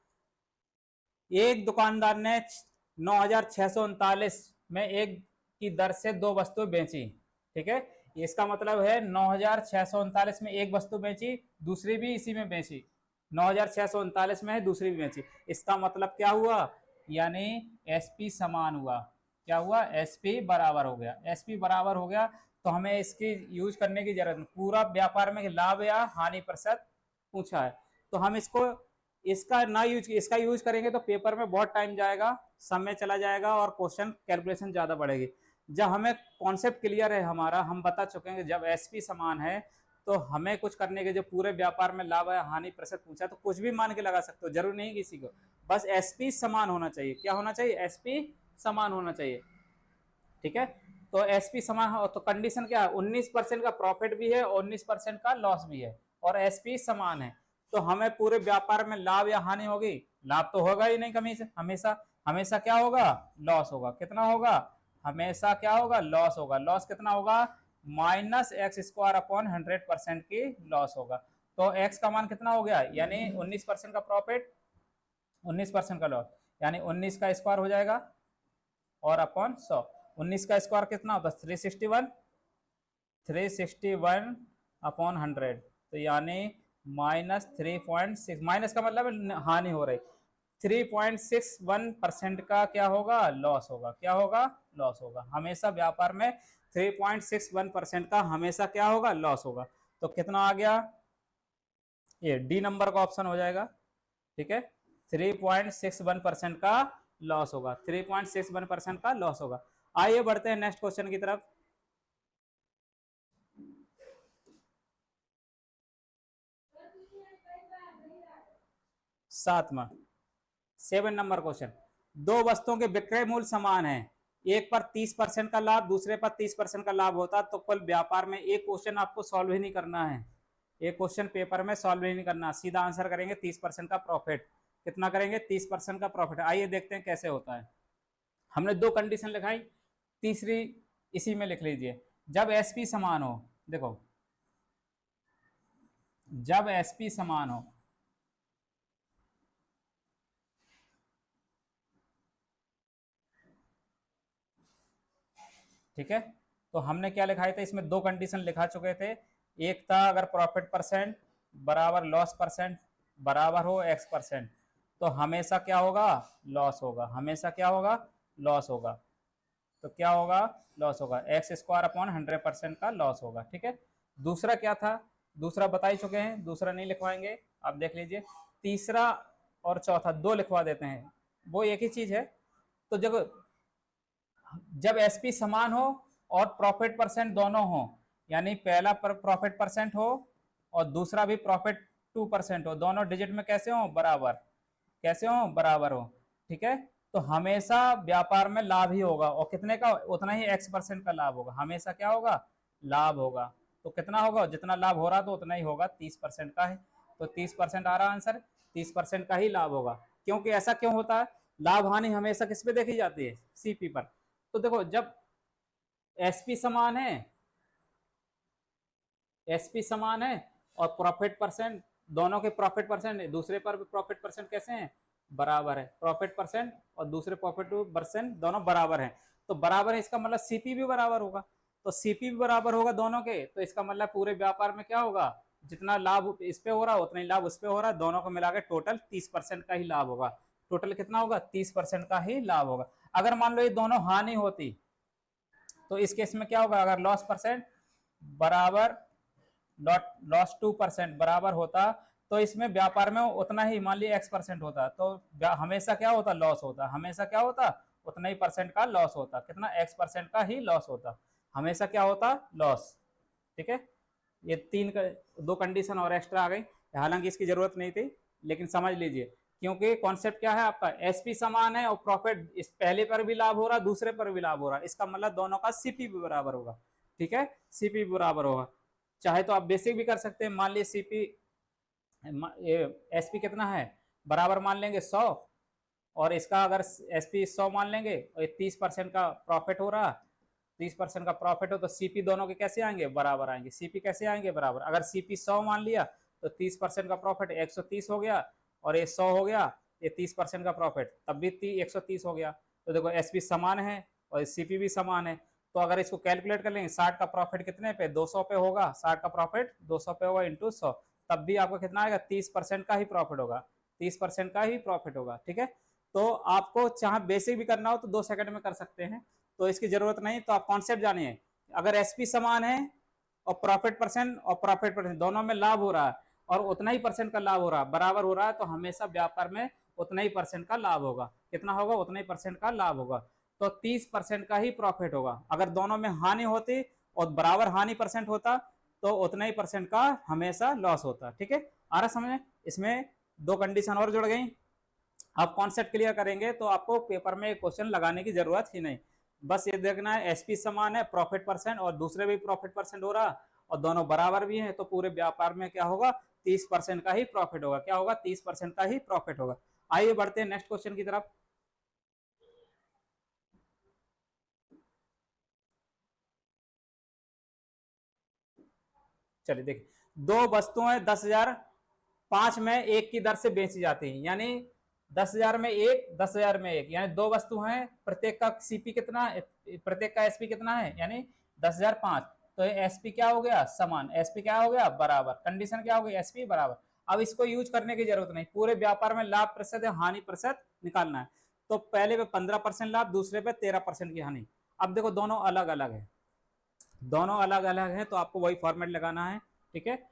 एक दुकानदार ने 9,639 में एक की दर से 2 वस्तु बेची, ठीक है। इसका मतलब है 9,639 में एक वस्तु बेची, दूसरी भी इसी में बेची, 9,639 में है, दूसरी भी बेची। इसका मतलब क्या हुआ, यानी एसपी समान हुआ। क्या हुआ, एसपी बराबर हो गया। एसपी बराबर हो गया तो हमें इसकी यूज करने की जरूरत नहीं। पूरा व्यापार में लाभ या हानि प्रतिशत पूछा है तो हम इसको इसका ना यूज इसका यूज करेंगे तो पेपर में बहुत टाइम जाएगा, समय चला जाएगा और क्वेश्चन कैलकुलेशन ज्यादा बढ़ेगी। जब हमें कॉन्सेप्ट क्लियर है हमारा, हम बता चुके हैं कि जब एसपी समान है तो हमें कुछ करने के, जो पूरे व्यापार में लाभ या हानि प्रतिशत पूछा तो कुछ भी मान के लगा सकते हो, जरूर नहीं किसी को, बस एसपी समान होना चाहिए। क्या होना चाहिए, एसपी समान होना चाहिए, ठीक है। तो एसपी समान हो तो कंडीशन क्या है, 19% का प्रॉफिट भी है, 19% का लॉस भी है और एसपी समान है। तो हमें पूरे व्यापार में लाभ या हानि होगी, लाभ तो होगा ही नहीं कमी से, हमेशा हमेशा क्या होगा, लॉस होगा। कितना होगा, हमेशा क्या होगा, लॉस होगा। लॉस कितना होगा, -x² अपॉन 100% की लॉस होगा। तो x का मान कितना हो गया, यानी 19% का प्रॉफिट, 19% का लॉस, यानी 19 का स्क्वायर हो जाएगा और अपॉन 100। 19 का स्क्वायर कितना होता है, 361, 361 अपॉन 100, तो यानी -3.6, माइनस का मतलब हानि हो रही, 3.61% का क्या होगा, लॉस होगा। क्या होगा, लॉस होगा। हमेशा व्यापार में 3.61% का हमेशा क्या होगा, लॉस होगा। तो कितना आ गया, ये डी नंबर का ऑप्शन हो जाएगा, ठीक है। 3.61% का लॉस होगा, 3.61% का लॉस होगा। आइए बढ़ते हैं नेक्स्ट क्वेश्चन की तरफ। सातवां 7 नंबर क्वेश्चन, दो वस्तुओं के विक्रय मूल्य समान है, एक पर 30% का लाभ, दूसरे पर 30% का लाभ होता तो कुल व्यापार में, एक क्वेश्चन आपको सॉल्व ही नहीं करना है, एक क्वेश्चन पेपर में सॉल्व ही नहीं करना, सीधा आंसर करेंगे 30% का प्रॉफिट। कितना करेंगे, 30% का प्रॉफिट। आइए देखते हैं कैसे होता है। हमने दो कंडीशन लिखाई, तीसरी इसी में लिख लीजिए। जब एसपी समान हो, देखो जब एसपी समान हो, ठीक है। तो हमने क्या लिखाया था, इसमें दो कंडीशन लिखा चुके थे। एक था अगर प्रॉफिट परसेंट बराबर लॉस परसेंट बराबर हो x%, तो हमेशा क्या होगा, लॉस होगा। हमेशा क्या होगा, लॉस होगा। तो क्या होगा, लॉस होगा, x² अपॉन 100% का लॉस होगा, ठीक है। दूसरा क्या था, दूसरा बता ही चुके हैं, दूसरा नहीं लिखवाएंगे, आप देख लीजिए। तीसरा और चौथा दो लिखवा देते हैं, वो एक ही चीज है। तो जब एसपी समान हो और प्रॉफिट परसेंट दोनों हो, यानी पहला प्रॉफिट परसेंट हो और दूसरा भी प्रॉफिट 2% हो, दोनों डिजिट में कैसे हो, बराबर, कैसे हो, बराबर हो, ठीक है। तो हमेशा व्यापार में लाभ ही होगा और कितने का, उतना ही x% का लाभ होगा। हमेशा क्या होगा, लाभ होगा। तो कितना होगा, जितना लाभ हो रहा तो उतना ही होगा, 30% का है तो 30% आ रहा आंसर, 30% का ही लाभ होगा। क्योंकि ऐसा क्यों होता है, लाभ हानि हमेशा किस पे देखी जाती है, सीपी पर। तो देखो जब एसपी समान है, एसपी समान है और प्रॉफिट परसेंट, दोनों के प्रॉफिट परसेंट दूसरे पर प्रॉफिट परसेंट कैसे हैं, बराबर है। प्रॉफिट परसेंट और दूसरे प्रॉफिट परसेंट दोनों बराबर हैं, तो बराबर है, इसका मतलब सीपी भी बराबर होगा। तो सीपी भी बराबर होगा दोनों के, तो इसका मतलब पूरे व्यापार में क्या होगा, जितना लाभ इस पे हो रहा उतना ही लाभ उस पे हो रहा, दोनों को मिलाकर टोटल 30% का ही लाभ होगा। टोटल कितना होगा, 30% का ही लाभ होगा। अगर मान लो ये दोनों हानि होती तो इस केस में क्या होगा, अगर लॉस परसेंट बराबर लॉस 2% बराबर होता तो इसमें व्यापार में उतना ही, मान लिया x% होता तो हमेशा क्या होता, लॉस होता। हमेशा क्या होता, उतना ही परसेंट का लॉस होता। कितना, x% का ही लॉस होता। हमेशा क्या होता, लॉस, ठीक है। ये दो कंडीशन और एक्स्ट्रा आ गई, हालांकि इसकी जरूरत नहीं थी, लेकिन समझ लीजिए, क्योंकि कॉन्सेप्ट क्या है आपका, एसपी समान है और प्रॉफिट इस पहले पर भी लाभ हो रहा, दूसरे पर भी लाभ हो रहा, इसका मतलब दोनों का सीपी भी बराबर होगा, ठीक है, सीपी भी बराबर होगा। चाहे तो आप बेसिक भी कर सकते हैं, मान लीजिए सीपी एसपी कितना है, बराबर मान लेंगे 100, और इसका अगर एसपी 100 मान लेंगे और 30% का प्रॉफिट हो रहा, 30% का प्रॉफिट हो तो सीपी दोनों के कैसे आएंगे, बराबर आएंगे। सीपी कैसे आएंगे, बराबर। अगर सीपी 100 मान लिया तो 30% का प्रॉफिट 130 हो गया और ये 100 हो गया, ये 30% का प्रॉफिट तब भी 130 हो गया। तो देखो एसपी समान है और सीपी भी समान है, तो अगर इसको कैलकुलेट कर लेंगे 60 का प्रॉफिट कितने पे, 200 पे होगा, 60 का प्रॉफिट 200 पे होगा इंटू 100, तब भी आपको कितना आएगा, 30% का ही प्रॉफिट होगा, 30% का ही प्रॉफिट होगा। ठीक है, तो आपको चाहे बेसिक भी करना हो तो 2 सेकंड में कर सकते हैं, तो इसकी जरूरत नहीं। तो आप कॉन्सेप्ट जानिए, अगर एसपी समान है और प्रॉफिट परसेंट दोनों में लाभ हो रहा है और उतना ही परसेंट का लाभ हो रहा है, बराबर हो रहा है, तो हमेशा व्यापार में उतना ही परसेंट का लाभ होगा। कितना होगा, उतना ही परसेंट का लाभ होगा, तो 30% का ही प्रॉफिट होगा। अगर दोनों में हानि होती और बराबर हानि परसेंट होता तो उतना ही परसेंट का हमेशा लॉस होता। ठीक है, आ रहा समझ में? इसमें 2 कंडीशन और जुड़ गई। आप कॉन्सेप्ट क्लियर करेंगे तो आपको पेपर में क्वेश्चन लगाने की जरूरत ही नहीं, बस ये देखना है एसपी समान है, प्रॉफिट परसेंट और दूसरे भी प्रॉफिट परसेंट हो रहा और दोनों बराबर भी हैं, तो पूरे व्यापार में क्या होगा, 30% का ही प्रॉफिट होगा। क्या होगा, 30% का ही प्रॉफिट होगा। आइए बढ़ते हैं नेक्स्ट क्वेश्चन की तरफ। चलिए देखिए, दो वस्तुएं 10,000 5 में एक की दर से बेची जाती है, यानी 10,000 में एक, 10,000 में एक, यानी दो वस्तु हैं, प्रत्येक का सीपी कितना है, प्रत्येक का एसपी कितना है, यानी 10,005। तो एसपी क्या हो गया, समान, एसपी क्या हो गया, बराबर, कंडीशन क्या हो गई, एसपी बराबर। अब इसको यूज करने की जरूरत नहीं, पूरे व्यापार में लाभ प्रतिशत या हानि प्रतिशत निकालना है। तो पहले पे 15% लाभ, दूसरे पे 13% की हानि। अब देखो दोनों अलग अलग है, दोनों अलग अलग है, तो आपको वही फॉर्मेट लगाना है। ठीक है,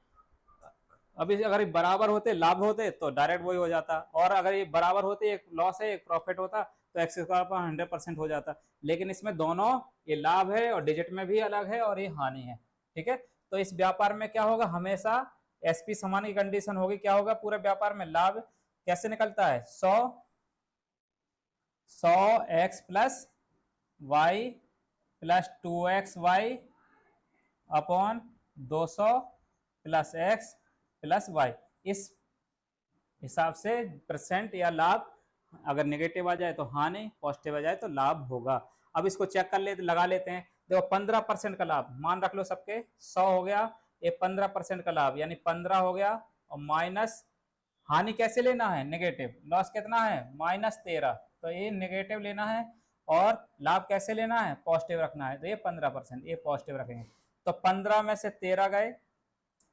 अभी अगर ये बराबर होते, लाभ होते, तो डायरेक्ट वही हो जाता, और अगर ये बराबर होते, एक लॉस है एक प्रॉफिट होता, तो एक्स स्क्वायर पर 100% हो जाता। लेकिन इसमें दोनों, ये लाभ है और डिजिट में भी अलग है और ये हानि है। ठीक है, तो इस व्यापार में क्या होगा, हमेशा एसपी समान की कंडीशन होगी। क्या होगा, पूरे व्यापार में लाभ कैसे निकलता है, 100x plus Y plus 2xy upon 200 plus X plus Y. इस हिसाब से परसेंट या लाभ, अगर नेगेटिव आ जाए तो हानि, पॉजिटिव आ जाए तो लाभ होगा। अब इसको चेक कर लेते, लगा लेते हैं। देखो 15% का लाभ मान रख लो सबके, 100 हो गया, ये 15% का लाभ यानी 15 हो गया, और माइनस हानि कैसे लेना है, नेगेटिव, लॉस कितना है, -13, तो ये नेगेटिव लेना है, और लाभ कैसे लेना है, पॉजिटिव रखना है, तो ये 15%, ये पॉजिटिव रखेंगे। तो 15 में से 13 गए,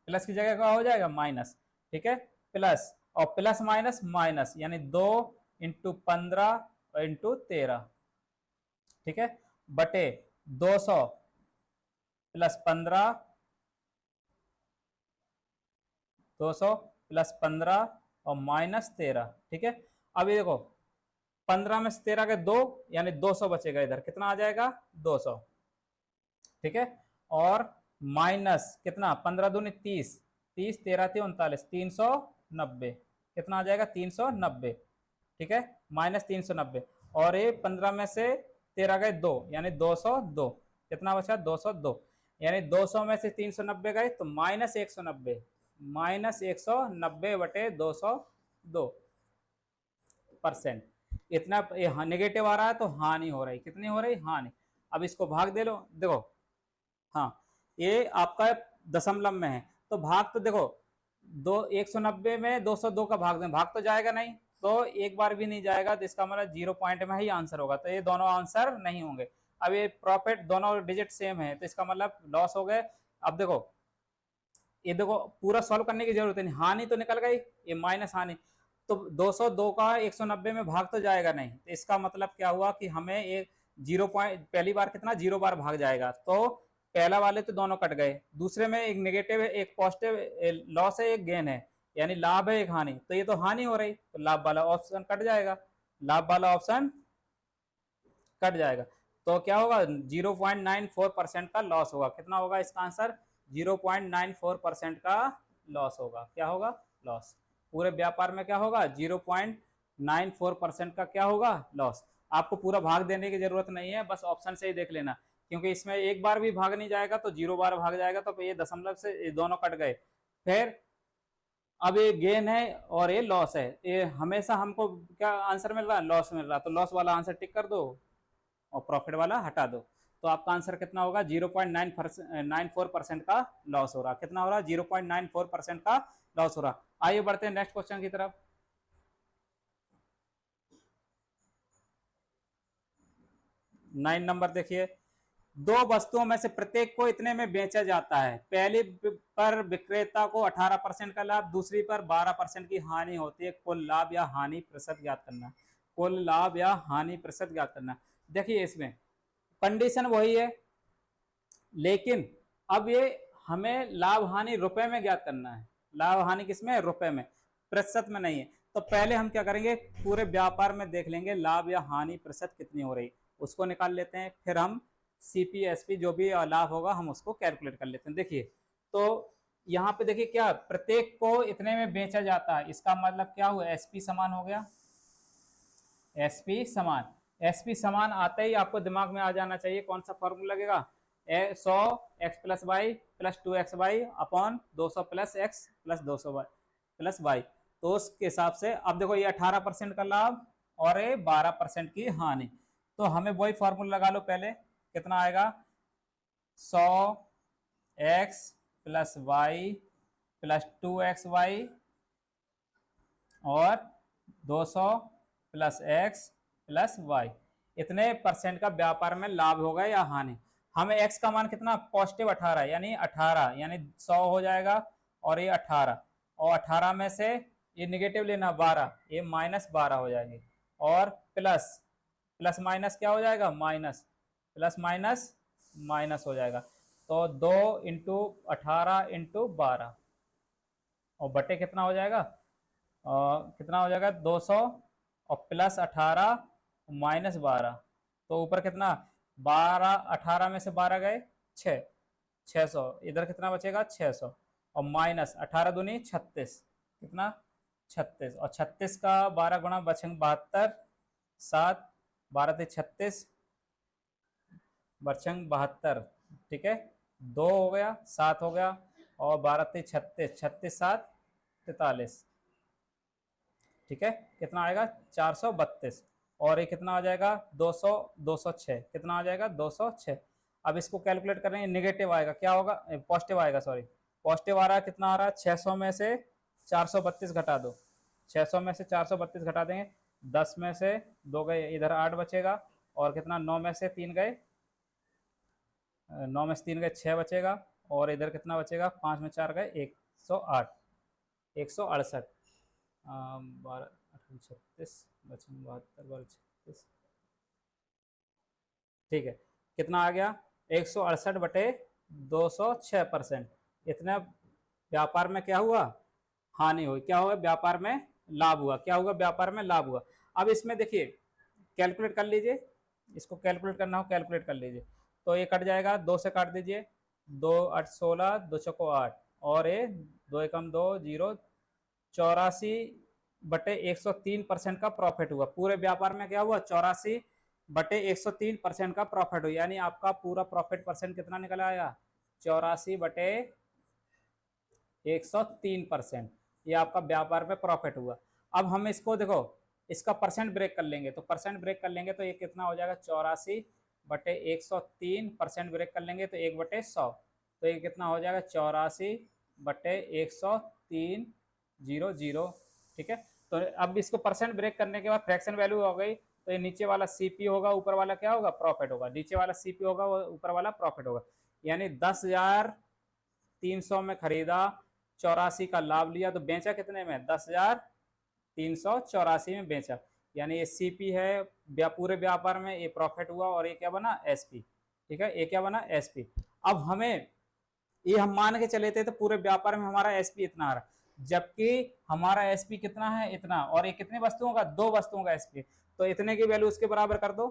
प्लस की जगह क्या हो जाएगा, माइनस। ठीक है, प्लस और प्लस माइनस माइनस, यानी 2 इंटू 15 इंटू 13। ठीक है, बटे 200 प्लस 15, 200 प्लस 15 और -13। ठीक है, अब ये देखो 15 में से 13 के 2, यानी 200 बचेगा, इधर कितना आ जाएगा, 200। ठीक है, और माइनस कितना, 15 दूनी 30, 30 13 थे 39, 390, कितना आ जाएगा, 390। ठीक है, -390, और ये 15 में से 13 गए 2, यानी 202, कितना बचा, 202, यानी 200 में से 390 गए तो -190, -190 बटे 202%। इतना नेगेटिव आ रहा है तो हानि हो रही, कितनी हो रही, हानि। अब इसको भाग दे लो, देखो, हाँ, ये आपका दशमलव में है, तो भाग तो देखो, 190 में 202 का भाग दें, भाग तो जाएगा नहीं, तो एक बार भी नहीं जाएगा, तो इसका मतलब 0 पॉइंट में ही आंसर होगा, तो ये दोनों आंसर नहीं होंगे। अब ये प्रॉफिट दोनों डिजिट सेम है, तो इसका मतलब लॉस हो गए। अब देखो, ये देखो पूरा सॉल्व करने की जरूरत नहीं, हानि तो निकल गई, ये माइनस हानि, तो 202 का 190 में भाग तो जाएगा नहीं, तो इसका मतलब क्या हुआ कि हमें एक 0 पॉइंट, पहली बार कितना, 0 बार भाग जाएगा, तो पहला वाले तो दोनों कट गए, दूसरे में एक नेगेटिव है, एक पॉजिटिव, लॉस है, एक गेन है, यानी लाभ है, एक हानि, तो ये तो हानि हो रही, तो लाभ वाला ऑप्शन कट जाएगा, लाभ वाला ऑप्शन कट जाएगा, तो क्या होगा, 0.94% का लॉस होगा। कितना होगा इसका आंसर, 0.94% का लॉस होगा। क्या होगा, लॉस। पूरे व्यापार में क्या होगा, 0.94% का क्या होगा, लॉस। आपको पूरा भाग देने की जरूरत नहीं है, बस ऑप्शन से ही देख लेना, क्योंकि इसमें एक बार भी भाग नहीं जाएगा, तो 0 बार भाग जाएगा, तो ये दशमलव से ये दोनों कट गए। फिर अब ये गेन है और ये लॉस है, ये हमेशा हमको क्या आंसर मिल रहा है, लॉस मिल रहा है, तो लॉस वाला आंसर टिक कर दो और प्रॉफिट वाला हटा दो, तो आपका आंसर कितना होगा, 0.94% का लॉस हो रहा। कितना हो रहा है, 0.94% का लॉस हो रहा। आइए बढ़ते हैं नेक्स्ट क्वेश्चन की तरफ। 9 नंबर देखिए, दो वस्तुओं में से प्रत्येक को इतने में बेचा जाता है। पहली पर विक्रेता को 18% का लाभ, दूसरी पर 12% की हानि होती है। कुल लाभ या हानि प्रतिशत ज्ञात करना। कुल लाभ या हानि प्रतिशत ज्ञात करना। देखिए इसमें कंडीशन वही है, लेकिन अब ये हमें लाभ हानि रुपए में ज्ञात करना है। लाभ हानि किसमें? रुपए में, प्रतिशत में नहीं है। तो पहले हम क्या करेंगे, पूरे व्यापार में देख लेंगे लाभ या हानि प्रतिशत कितनी हो रही, उसको निकाल लेते हैं। फिर हम सीपीएसपी जो भी लाभ होगा हम उसको कैलकुलेट कर लेते हैं। देखिए तो यहाँ पे देखिए क्या, प्रत्येक को इतने में बेचा जाता है, इसका मतलब क्या हुआ, एसपी समान हो गया। एसपी समान, एसपी समान आते ही आपको दिमाग में आ जाना चाहिए कौन सा फॉर्मूला लगेगा, 100 X plus Y plus 2x Y upon 200 plus X plus 200 plus Y. तो उसके हिसाब से अब देखो ये 18% का लाभ और ये 12% की हानि, तो हमें वही फॉर्मूला लगा लो पहले। कितना आएगा, 100 X plus Y plus 2x Y और 200 प्लस एक्स प्लस वाई, इतने परसेंट का व्यापार में लाभ होगा या हानि। हमें x का मान कितना, पॉजिटिव 18, यानी 18 यानी 100 हो जाएगा और ये 18, और 18 में से ये निगेटिव लेना 12, ये -12 हो जाएगी, और प्लस प्लस माइनस क्या हो जाएगा, माइनस, प्लस माइनस माइनस हो जाएगा। तो 2 इंटू 18 इंटू 12 और बटे कितना हो जाएगा, कितना हो जाएगा 200 और प्लस 18 माइनस 12, तो ऊपर कितना 12, 18 में से 12 गए 6, 600, इधर कितना बचेगा 600, और माइनस 18 दूनी 36, कितना 36, और 36 का 12 गुणा बचेंगे 72, 7 12 36 बचेंगे 72, ठीक है, 2 हो गया 7 हो गया, और 12 36, 36 7 43, ठीक है, कितना आएगा 432, और ये कितना आ जाएगा 200, 206, कितना आ जाएगा 206। अब इसको कैलकुलेट करेंगे, निगेटिव आएगा, क्या होगा, पॉजिटिव आएगा, सॉरी पॉजिटिव आ रहा है, कितना आ रहा है 600 में से 432 घटा दो, 600 में से 432 घटा देंगे, 10 में से 2 गए, इधर 8 बचेगा, और कितना 9 में से 3 गए, 9 में से 3 गए 6 बचेगा, और इधर कितना बचेगा 5 में 4 गए 108, 168, 12 36 बचेंगे 72 12 36, ठीक है, कितना आ गया 168 बटे 206%। इतना व्यापार में क्या हुआ, हानि हुई, क्या हुआ व्यापार में लाभ हुआ, क्या हुआ व्यापार में लाभ हुआ। अब इसमें देखिए कैलकुलेट कर लीजिए, इसको कैलकुलेट करना हो कैलकुलेट कर लीजिए, तो ये कट जाएगा, 2 से काट दीजिए, 2 8 16, 2 चौको 8, और ये 2 एकम 2 0, 84 बटे 103% का प्रॉफिट हुआ। पूरे व्यापार में क्या हुआ, 84 बटे 103% का प्रॉफिट हुआ, यानी आपका पूरा प्रॉफिट परसेंट कितना निकल आया, 84 बटे 103%, ये आपका व्यापार में प्रॉफिट हुआ। अब हम इसको देखो, इसका परसेंट ब्रेक कर लेंगे, तो परसेंट ब्रेक कर लेंगे तो ये कितना हो जाएगा 84 बटे 103, परसेंट ब्रेक कर लेंगे तो 1 बटे 100, तो ये कितना हो जाएगा 84 बटे 103 0 ठीक है। तो अब इसको परसेंट ब्रेक करने के बाद फ्रैक्शन वैल्यू हो गई, तो ये नीचे वाला सीपी होगा, ऊपर वाला क्या होगा प्रॉफिट होगा, नीचे वाला सीपी होगा ऊपर वाला प्रॉफिट होगा, यानी 10,300 में खरीदा, 84 का लाभ लिया, तो बेचा कितने में 10,384 में बेचा, यानी ये सीपी है, पूरे व्यापार में ये प्रॉफिट हुआ, और ये क्या बना एसपी, ठीक है, ये क्या बना एसपी। अब हमें ये हम मान के चले थे तो पूरे व्यापार में हमारा एसपी इतना आ रहा, जबकि हमारा एसपी कितना है इतना, और ये कितने वस्तुओं का, 2 वस्तुओं का एसपी, तो इतने की वैल्यू उसके बराबर कर दो,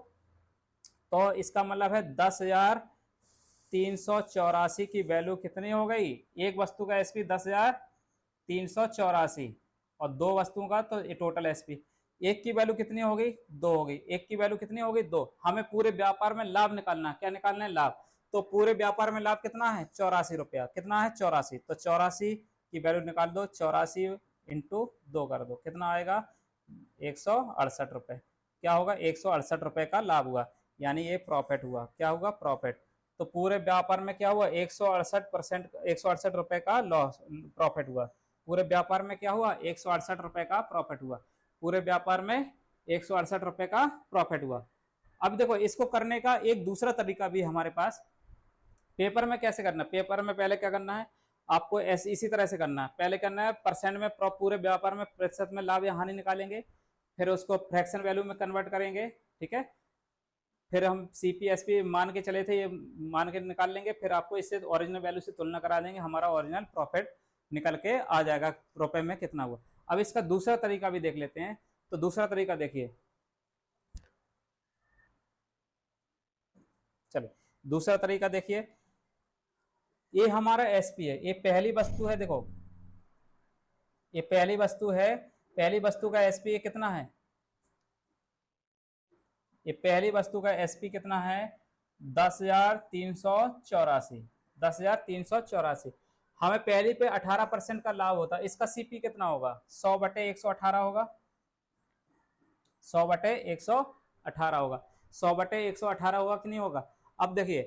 तो इसका मतलब है 10,384 की वैल्यू कितनी हो गई, एक वस्तु का एसपी 10,384, और 2 वस्तुओं का तो ये टोटल एसपी, एक की वैल्यू कितनी हो गई 2 हो गई, एक की वैल्यू कितनी हो गई 2। हमें पूरे व्यापार में लाभ निकालना, क्या निकालना है लाभ, तो पूरे व्यापार में लाभ कितना है 84 रुपया, कितना है 84, तो 84 की वैल्यू निकाल दो, 84 इंटू 2 कर दो, कितना आएगा 168 रुपये, क्या होगा 168 रुपये का लाभ हुआ, यानी ये प्रॉफिट हुआ, क्या हुआ प्रॉफिट। तो पूरे व्यापार में क्या हुआ 168%, 168 रुपये का लॉस प्रॉफिट हुआ, पूरे व्यापार में क्या हुआ 168 रुपये का प्रॉफिट हुआ, पूरे व्यापार में 168 रुपये का प्रॉफिट हुआ। अब देखो इसको करने का एक दूसरा तरीका भी हमारे पास। पेपर में कैसे करना है, पेपर में पहले क्या करना है आपको, ऐसे इसी तरह से करना है। पहले करना है परसेंट में, पूरे व्यापार में प्रतिशत में लाभ या हानि निकालेंगे, फिर उसको फ्रैक्शन वैल्यू में कन्वर्ट करेंगे, ठीक है। फिर हम सीपीएसपी मान के चले थे, ये मान के निकाल लेंगे, फिर आपको इससे ओरिजिनल वैल्यू से तुलना करा देंगे, हमारा ओरिजिनल प्रॉफिट निकल के आ जाएगा रुपए में कितना हुआ। अब इसका दूसरा तरीका भी देख लेते हैं। तो दूसरा तरीका देखिए, चलो दूसरा तरीका देखिए, ये हमारा एसपी है, ये पहली वस्तु है, देखो ये पहली वस्तु है, पहली वस्तु का एसपी कितना है, ये पहली वस्तु का एसपी कितना है 10,384, 10,384। हमें पहली पे 18% का लाभ होता है, इसका सीपी कितना होगा 100/118 होगा, 100/118 होगा, 100/118 होगा कि नहीं होगा। अब देखिए,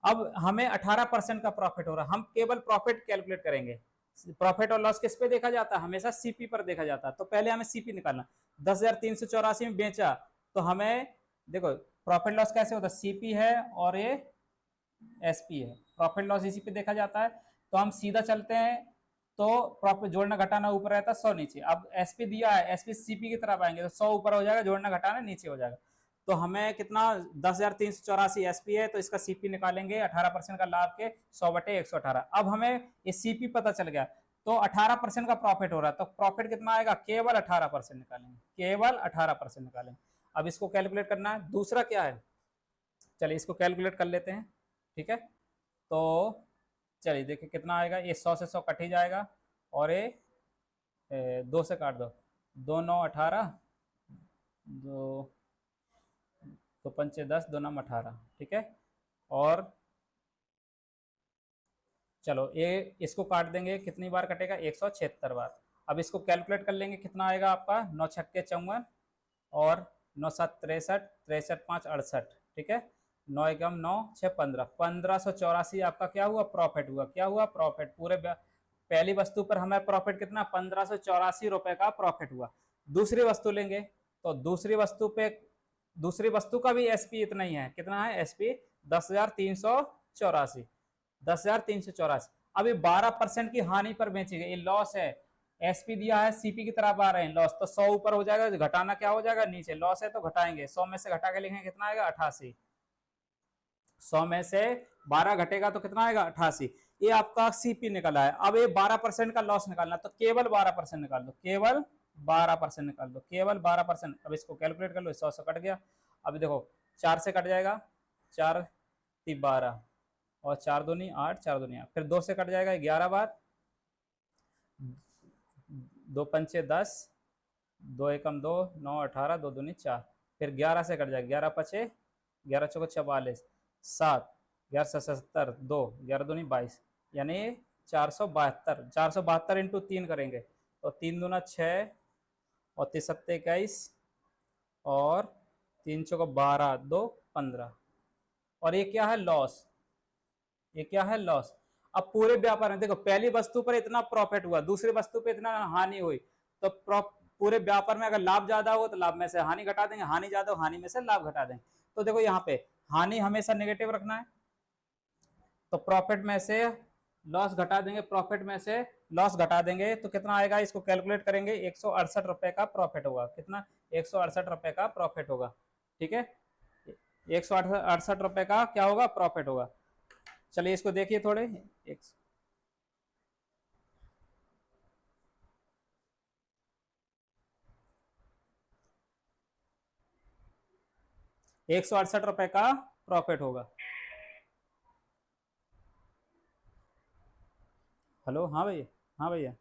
अब हमें 18% का प्रॉफिट हो रहा है, हम केवल प्रॉफिट कैलकुलेट करेंगे। प्रॉफिट और लॉस किस पे देखा जाता है, हमेशा सीपी पर देखा जाता है। तो पहले हमें सीपी निकालना, 10,384 में बेचा, तो हमें देखो प्रॉफिट लॉस कैसे होता है, सीपी है और ये एसपी है, प्रॉफिट लॉस इसी पे देखा जाता है। तो हम सीधा चलते हैं, तो प्रॉफिट जोड़ना घटाना ऊपर रहता है, 100 नीचे। अब एसपी दिया है, एसपी सीपी की तरफ आएंगे तो 100 ऊपर हो जाएगा, जोड़ना घटाना नीचे हो जाएगा। तो हमें कितना 10,384 एसपी है, तो इसका सीपी निकालेंगे 18% का लाभ के 100/118। अब हमें ये सीपी पता चल गया, तो 18% का प्रॉफिट हो रहा है, तो प्रॉफिट कितना आएगा, केवल 18% निकालेंगे, केवल 18% निकालेंगे। अब इसको कैलकुलेट करना है। दूसरा क्या है, चलिए इसको कैलकुलेट कर लेते हैं, ठीक है। तो चलिए देखिए कितना आएगा, ये 100 से 100 कट ही जाएगा, और ये 2 से काट दो, 2 9 18, 2 तो 5 10, 2 9 18, ठीक है। और चलो ये इसको काट देंगे, कितनी बार कटेगा 176 बार। अब इसको कैलकुलेट कर लेंगे, कितना आएगा आपका 9 छक्के 54 और 9 7 63, 63 5 68, ठीक है। 9 एकम 9 6 15, 1584 आपका क्या हुआ, प्रॉफिट हुआ। क्या हुआ, प्रॉफिट। पूरे पहली वस्तु पर हमें प्रॉफिट कितना 1584 रुपए का प्रॉफिट हुआ। दूसरी वस्तु लेंगे, तो दूसरी वस्तु पे, दूसरी वस्तु का भी एसपी इतना ही है, कितना है एसपी 10,384, 10,384। अब ये 12% की हानि पर बेची गई, ये लॉस है। एसपी दिया है, सीपी की तरफ आ रहे हैं लॉस, तो 100 ऊपर हो जाएगा, घटाना क्या हो जाएगा नीचे, लॉस है तो घटाएंगे, 100 में से घटा के लिखेंगे कितना आएगा 88, 100 में से 12 घटेगा तो कितना आएगा 88। ये आपका सीपी निकला है। अब ये 12% का लॉस निकालना, तो केवल 12% निकाल दो, केवल 12% निकाल दो, केवल 12%। अब इसको कैलकुलेट कर लो, 100 से कट गया। अब देखो 4 से कट जाएगा, 4 3 12 और 4 दूनी 8, 4 दूनी 8, फिर 2 से कट जाएगा 11 बार, 2 पंचे 10, 2 एकम 2, 9 18, 2 दूनी 4, फिर 11 से कट जाएगा, 11 पचे 11 चौको 44, 7 11 से 77, 2 11 दूनी 22, यानी 472, 472 इंटू 3 करेंगे तो 3 दूना 6 और 3 सत्ते 21 और 3 चौको 12, 2 15। और ये क्या है लॉस, ये क्या है लॉस। अब पूरे व्यापार में देखो, पहली वस्तु पर इतना प्रॉफिट हुआ, दूसरी वस्तु पे इतना हानि हुई, तो पूरे व्यापार में अगर लाभ ज्यादा हो तो लाभ में से हानि घटा देंगे, हानि ज्यादा हो हानि में से लाभ घटा देंगे। तो देखो यहाँ पे हानि हमेशा नेगेटिव रखना है, तो प्रॉफिट में से लॉस घटा देंगे, प्रॉफिट में से लॉस घटा देंगे, तो कितना आएगा, इसको कैलकुलेट करेंगे, 168 रुपए का प्रॉफिट होगा। कितना, 168 रुपए का प्रॉफिट होगा, ठीक है। 168 रुपए का क्या होगा, प्रॉफिट होगा। चलिए इसको देखिए थोड़े, 168 रुपए का प्रॉफिट होगा। हेलो, हाँ भैया, हाँ भैया,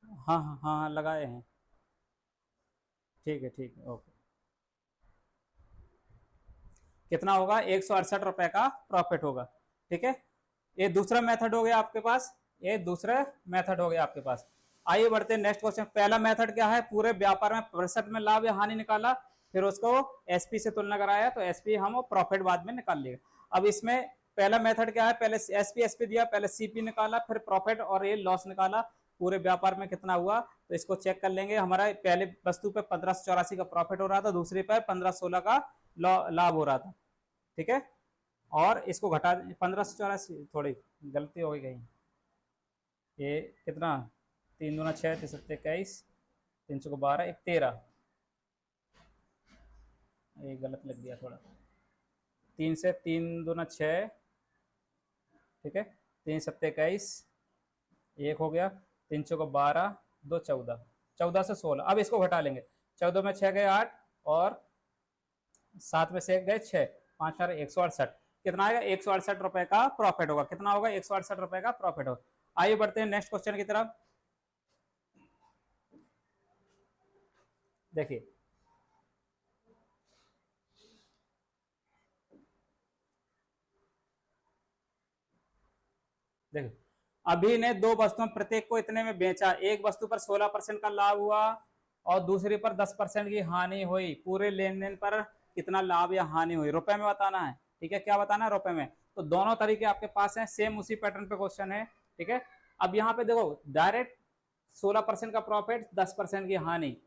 हाँ हाँ हाँ हाँ लगाए हैं, ठीक है ठीक है, ओके। कितना होगा, 168 रुपए का प्रॉफिट होगा, ठीक है। ये दूसरा मेथड हो गया आपके पास, ये दूसरा मेथड हो गया आपके पास। आइए बढ़ते हैं नेक्स्ट क्वेश्चन। पहला मेथड क्या है, पूरे व्यापार में प्रतिशत में लाभ या हानि निकाला, फिर उसको एसपी से तुलना कराया, तो एसपी हम प्रॉफिट बाद में निकाल लेगा। अब इसमें पहला मेथड क्या है, पहले एसपी दिया, पहले सीपी निकाला, फिर प्रॉफिट और ये लॉस निकाला, पूरे व्यापार में कितना हुआ, तो इसको चेक कर लेंगे। हमारा पहले वस्तु पे 1584 का प्रॉफिट हो रहा था, दूसरी पे 1516 का लाभ हो रहा था, ठीक है। और इसको घटा 1584, थोड़ी गलती हो गई कहीं, ये कितना, 3 दूना 6, 3 सत्ते 21, 3 को 12, 13, ये गलत लग गया थोड़ा, 3 से 3 दूना 6, ठीक है, 3 सत्ते 21, एक हो गया, 3 को 12, 2 14, 14 से 16, अब इसको घटा लेंगे, 14 में 6 गए 8, और 7 में से 1 गए 6, 5 4 168, कितना आएगा, 168 रुपए का प्रॉफिट होगा। कितना होगा, 168 रुपए का प्रॉफिट होगा। आइए बढ़ते हैं नेक्स्ट क्वेश्चन की तरफ। देखिए देखिए, अभी ने दो वस्तुओं प्रत्येक को इतने में बेचा, एक वस्तु पर 16% का लाभ हुआ और दूसरी पर 10% की हानि हुई। पूरे लेन देन पर कितना लाभ या हानि हुई, रुपए में बताना है, ठीक है। क्या बताना है, रुपए में। तो दोनों तरीके आपके पास हैं, सेम उसी पैटर्न पे क्वेश्चन है, ठीक है। अब यहाँ पे देखो, डायरेक्ट 16% का प्रॉफिट, 10% की हानि,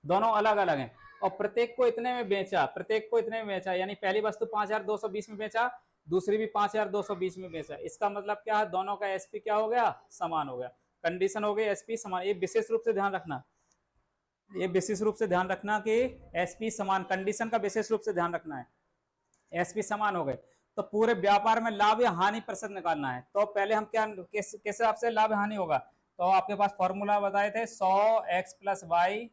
दोनों अलग अलग हैं। और प्रत्येक को इतने में बेचा, प्रत्येक को इतने में बेचा, यानी पहली वस्तु 5220 में बेचा, दूसरी भी 5220 में बेचा। इसका मतलब क्या है, दोनों का एसपी क्या हो गया, समान हो गया। कंडीशन हो गई एसपी समान। ये विशेष रूप से ध्यान रखना, ये विशेष रूप से ध्यान रखना कि एसपी समान, कंडीशन का विशेष रूप से ध्यान रखना है। एसपी समान हो गए तो पूरे व्यापार में लाभ या हानि प्रतिशत निकालना है। तो पहले हम क्या, कैसे आपसे लाभ हानि होगा, तो आपके पास फॉर्मूला बताए थे 100x+y,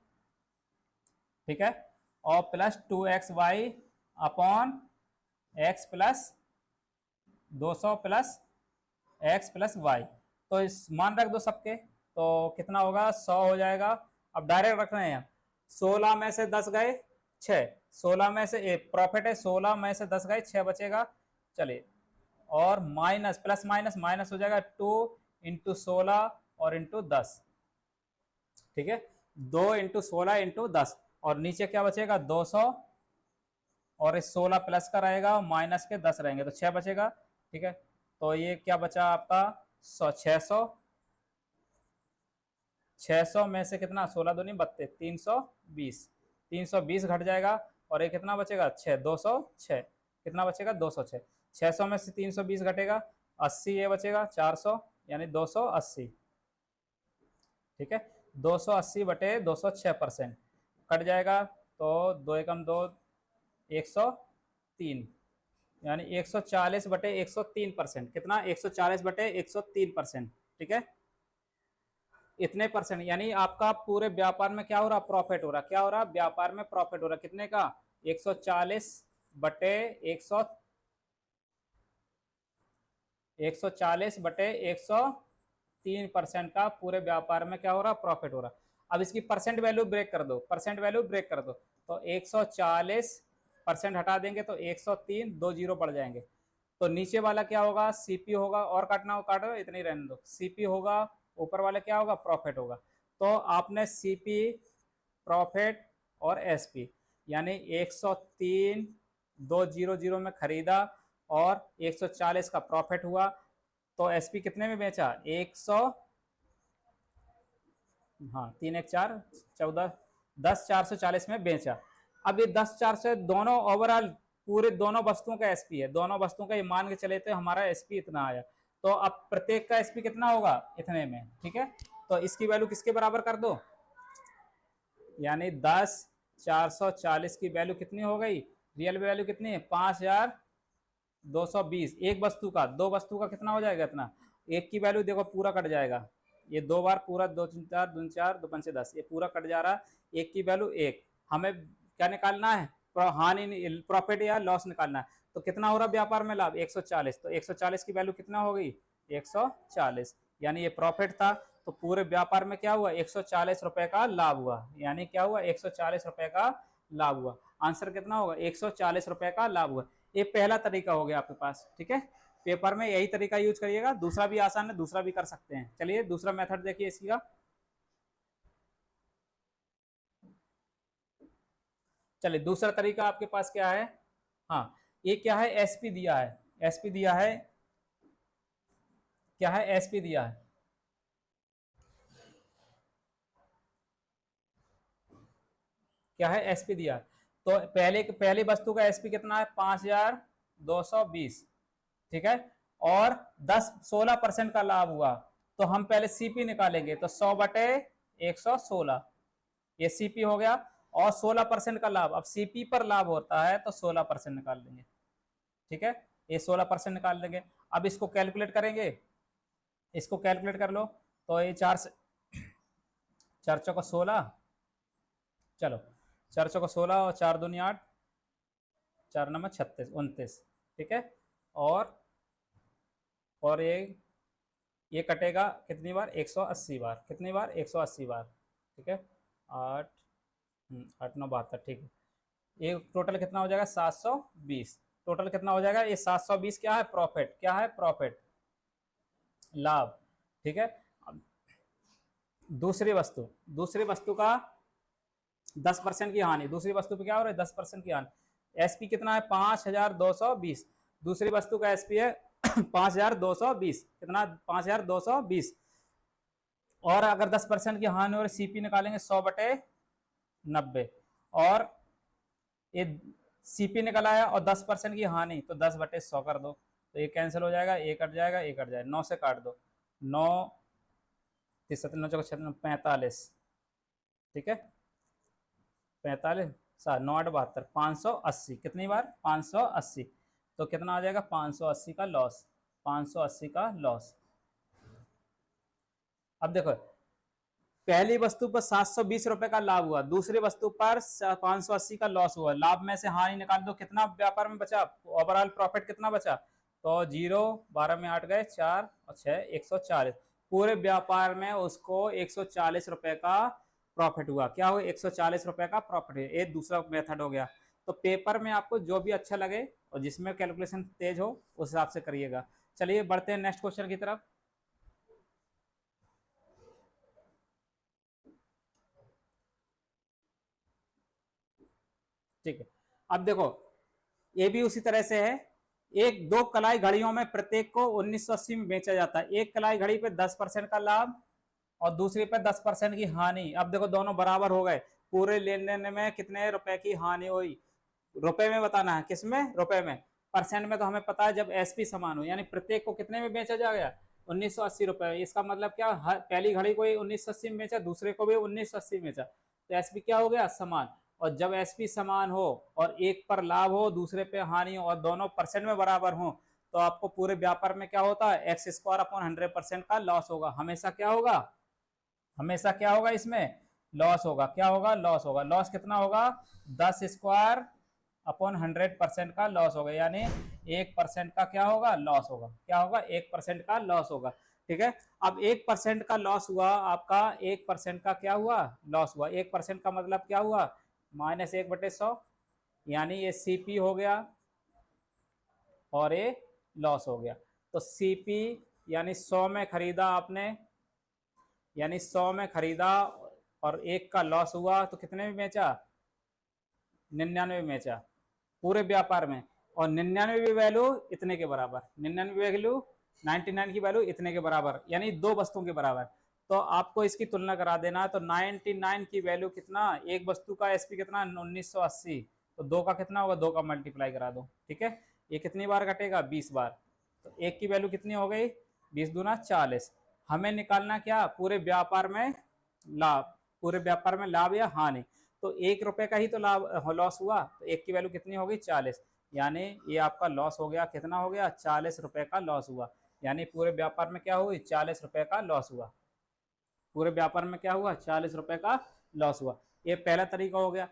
ठीक है, और +2xy upon x plus 200 plus x plus Y. तो इस मान रख दो सबके, तो कितना होगा, 100 हो जाएगा। अब डायरेक्ट रख रहे हैं, 16 में से 10 गए 6, 16 में से एक प्रॉफिट है, 16 में से 10 गए 6 बचेगा। चलिए, और माइनस प्लस माइनस माइनस हो जाएगा, 2 × 16 और ×10, ठीक है, 2 × 16 × 10, और नीचे क्या बचेगा, 200, और इस 16 प्लस का रहेगा, माइनस के 10 रहेंगे, तो 6 बचेगा, ठीक है। तो ये क्या बचा आपका, 600, 600 में से कितना, 16 दूनी 32, 320, 320 घट जाएगा, और ये कितना बचेगा, 6, 206, कितना बचेगा, 206, 600 में से 320 घटेगा, 80 ये बचेगा, 400, यानी 280, ठीक है। 280/206% कट जाएगा, तो 2 एकम 2, 103, यानी 140/103%, कितना, 140/103%, ठीक है। इतने परसेंट, यानी आपका पूरे व्यापार में क्या हो रहा, प्रॉफिट हो रहा, क्या हो रहा, व्यापार में प्रॉफिट हो रहा, कितने का, 140/103% का पूरे व्यापार में क्या हो रहा, प्रॉफिट हो रहा। अब इसकी परसेंट वैल्यू ब्रेक कर दो, परसेंट वैल्यू ब्रेक कर दो, तो 140% हटा देंगे तो 103, 2 जीरो बढ़ जाएंगे। तो नीचे वाला क्या होगा, सीपी होगा, और काटना हो काटो, इतनी रहने दो, सीपी होगा, ऊपर वाला क्या होगा, प्रॉफिट होगा। तो आपने सीपी, प्रॉफिट और एसपी, यानी 103, 200 में खरीदा और 140 का प्रॉफिट हुआ, तो एसपी कितने में बेचा, 100, हाँ 3 1 4 14, 10 440 में बेचा। अब ये 10 400 दोनों ओवरऑल, पूरे दोनों वस्तुओं का एसपी है, दोनों वस्तुओं का ये मान के चले थे, हमारा एसपी इतना आया, तो अब प्रत्येक का एसपी कितना होगा, इतने में, ठीक है। तो इसकी वैल्यू किसके बराबर कर दो, यानी 10 440 की वैल्यू कितनी हो गई, रियल वैल्यू कितनी है, 5220। एक वस्तु का, दो वस्तु का कितना हो जाएगा, इतना, एक की वैल्यू देखो पूरा कट जाएगा, ये दो बार पूरा, 2 4 2 4 2 5 10, ये पूरा कट जा रहा, एक की वैल्यू एक, हमें क्या निकालना है, हानि, प्रॉफिट या लॉस निकालना है। तो कितना हो रहा व्यापार में लाभ, 140, तो 140 की वैल्यू कितना हो गई, 140, यानी ये प्रॉफिट था। तो पूरे व्यापार में क्या हुआ, 140 रुपए का लाभ हुआ, यानी क्या हुआ, 140 रुपए का लाभ हुआ। आंसर कितना होगा, 140 रुपए का लाभ हुआ। ये पहला तरीका हो गया आपके पास, ठीक है। पेपर में यही तरीका यूज करिएगा, दूसरा भी आसान है, दूसरा भी कर सकते हैं। चलिए दूसरा मेथड देखिए इसका। चलिए दूसरा तरीका आपके पास क्या है, हाँ, ये क्या है, एसपी दिया है, एसपी दिया है, क्या है, एसपी दिया है, क्या है, एसपी दिया है। तो पहली वस्तु का एसपी कितना है 5220, ठीक है, और 16% का लाभ हुआ, तो हम पहले सीपी निकालेंगे, तो 100/116 ये सीपी हो गया, और 16% का लाभ, अब सीपी पर लाभ होता है तो 16% निकाल देंगे, ठीक है, ये 16% निकाल देंगे। अब इसको कैलकुलेट करेंगे, इसको कैलकुलेट कर लो, तो ये 4 चौका 16, चलो 4 चौका 16 और 4 दूनी 8, 4 नंबर 36 29, ठीक है, और ये कटेगा कितनी बार 180 बार, कितनी बार 180 बार, ठीक है, 8 8 9 72, ठीक है, ये टोटल कितना हो जाएगा 720, टोटल कितना हो जाएगा ये 720, क्या है प्रॉफिट, क्या है प्रॉफिट, लाभ, ठीक है। दूसरी वस्तु का 10% की हानि, दूसरी वस्तु पे क्या हो रहा है 10% की हानि, एसपी कितना है 5220, दूसरी वस्तु का एसपी है 5220, कितना 5220, और अगर 10% की हानि हो रही सीपी निकालेंगे 100/90, और ये सीपी निकल आया और 10% की हानि, तो 10/100 कर दो, तो ये कैंसिल हो जाएगा, ये कट जाएगा, ये कट जाएगा, 9 से काट दो, 9 37 9 45, ठीक है, 45 9 8 72, 580, कितनी बार 580, तो कितना आ जाएगा 580 का लॉस, 580 का लॉस। अब देखो पहली वस्तु पर 720 रुपए का लाभ हुआ, दूसरी वस्तु पर 580 का लॉस हुआ, लाभ में से हानि निकाल दो, कितना व्यापार में बचा, ओवरऑल प्रॉफिट कितना बचा, तो 0 12 में 8 गए 4 और 6 140, पूरे व्यापार में उसको 140 रुपए का प्रॉफिट हुआ, क्या हुआ 140 रुपए का प्रॉफिट है, ये दूसरा मेथड हो गया। तो पेपर में आपको जो भी अच्छा लगे और जिसमें कैलकुलेशन तेज हो उस हिसाब से करिएगा। चलिए बढ़ते हैं नेक्स्ट क्वेश्चन की तरफ। ठीक है, अब देखो ये भी उसी तरह से है, एक दो कलाई घड़ियों में प्रत्येक को 1980 में बेचा जाता है, एक कलाई घड़ी पे 10% का लाभ और दूसरी पे 10% की हानि। अब देखो दोनों बराबर हो गए, पूरे लेन देन में कितने रुपए की हानि हुई, रुपए में बताना है, किसमें रुपए में, परसेंट में तो हमें पता है जब एसपी समान हो, यानी प्रत्येक को कितने में बेचा जाएगा 1980 रुपए, इसका मतलब क्या पहली घड़ी को 1980 में बेचा, दूसरे को भी 1980 में बेचा, तो एसपी क्या हो गया समान, और जब एसपी समान हो और एक पर लाभ हो दूसरे पे हानि हो और दोनों परसेंट में बराबर हो, तो आपको पूरे व्यापार में क्या होता है x² / 100% का लॉस होगा, हमेशा क्या होगा, हमेशा क्या होगा इसमें लॉस होगा, क्या होगा लॉस होगा, लॉस कितना होगा 10² / 100% का लॉस होगा, यानी 1% का क्या होगा लॉस होगा, क्या होगा 1% का लॉस होगा, ठीक है। अब 1% का लॉस हुआ आपका, 1% का क्या हुआ लॉस हुआ, 1% का मतलब क्या हुआ -1/100, यानी ये सीपी हो गया और ये लॉस हो गया, तो सीपी यानी 100 में खरीदा आपने, यानी 100 में खरीदा और एक का लॉस हुआ, तो कितने में बेचा 99 में बेचा पूरे व्यापार में, और 99 वैल्यू इतने के बराबर, 99 वैल्यू 99 की वैल्यू इतने के बराबर, यानी दो वस्तुओं के बराबर, तो आपको इसकी तुलना करा देना है, तो 99 की वैल्यू कितना, एक वस्तु का एसपी कितना 1980, तो दो का कितना होगा, दो का मल्टीप्लाई करा दो, ठीक है, ये कितनी बार कटेगा 20 बार, तो एक की वैल्यू कितनी हो गई 20 दूना 40, हमें निकालना क्या पूरे व्यापार में लाभ, पूरे व्यापार में लाभ या हानि, तो 1 रुपए का ही तो लाभ लॉस हुआ, तो एक की वैल्यू कितनी होगी 40, यानी ये आपका लॉस हो गया, कितना हो गया 40 रुपए का लॉस हुआ, यानी पूरे व्यापार में क्या हुई 40 रुपए का लॉस हुआ, पूरे व्यापार में क्या हुआ 40 रुपए का लॉस हुआ। ये पहला तरीका हो गया,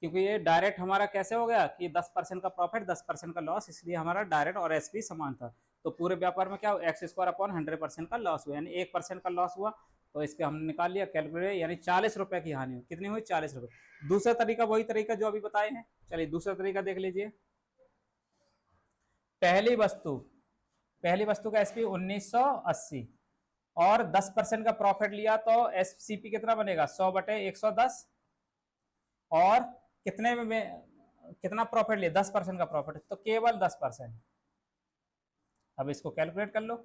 क्योंकि ये डायरेक्ट हमारा कैसे हो गया कि 10% का प्रॉफिट 10% का लॉस, इसलिए हमारा डायरेक्ट और एसपी समान था, तो पूरे व्यापार में क्या हुआ x² / 100% का लॉस हुआ, यानी 1% का लॉस हुआ, तो इसके हमने निकाल लिया कैलकुलेटर, यानी 40 रुपए की हानि हुई, कितनी हुई 40 रुपए। दूसरा तरीका वही तरीका जो अभी बताए हैं, चलिए दूसरा तरीका देख लीजिए। पहली वस्तु का एसपी 1980 और 10% का प्रॉफिट लिया, तो एससीपी कितना बनेगा 100/110, और कितने में कितना प्रॉफिट लिया 10% का प्रॉफिट, तो केवल 10%। अब इसको कैलकुलेट कर लो,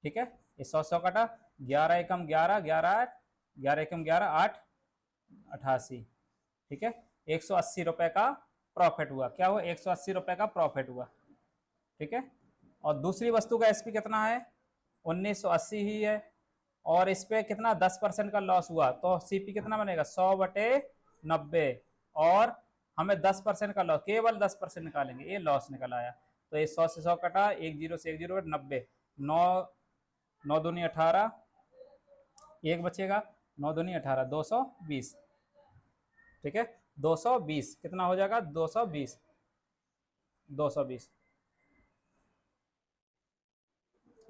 ठीक है, ये 100 कटा, 11 एकम 11 11 8 11 एकम 11 8 88, ठीक है, 180 रुपए का प्रॉफिट हुआ। क्या हुआ? 180 रुपए का प्रॉफिट हुआ। ठीक है। और दूसरी वस्तु का एसपी कितना है? 1980 ही है। और इस पे कितना 10% का लॉस हुआ, तो सीपी कितना बनेगा? 100/90। और हमें 10% का लॉस, केवल 10% निकालेंगे, ये लॉस निकल आया। तो ये 100 से 100 कटा, 1 0 से 1 0, 90। 9 9 दूनी 18, एक बचेगा, 9 दूनी 18, 220। ठीक है, 220 कितना हो जाएगा? 220, 220।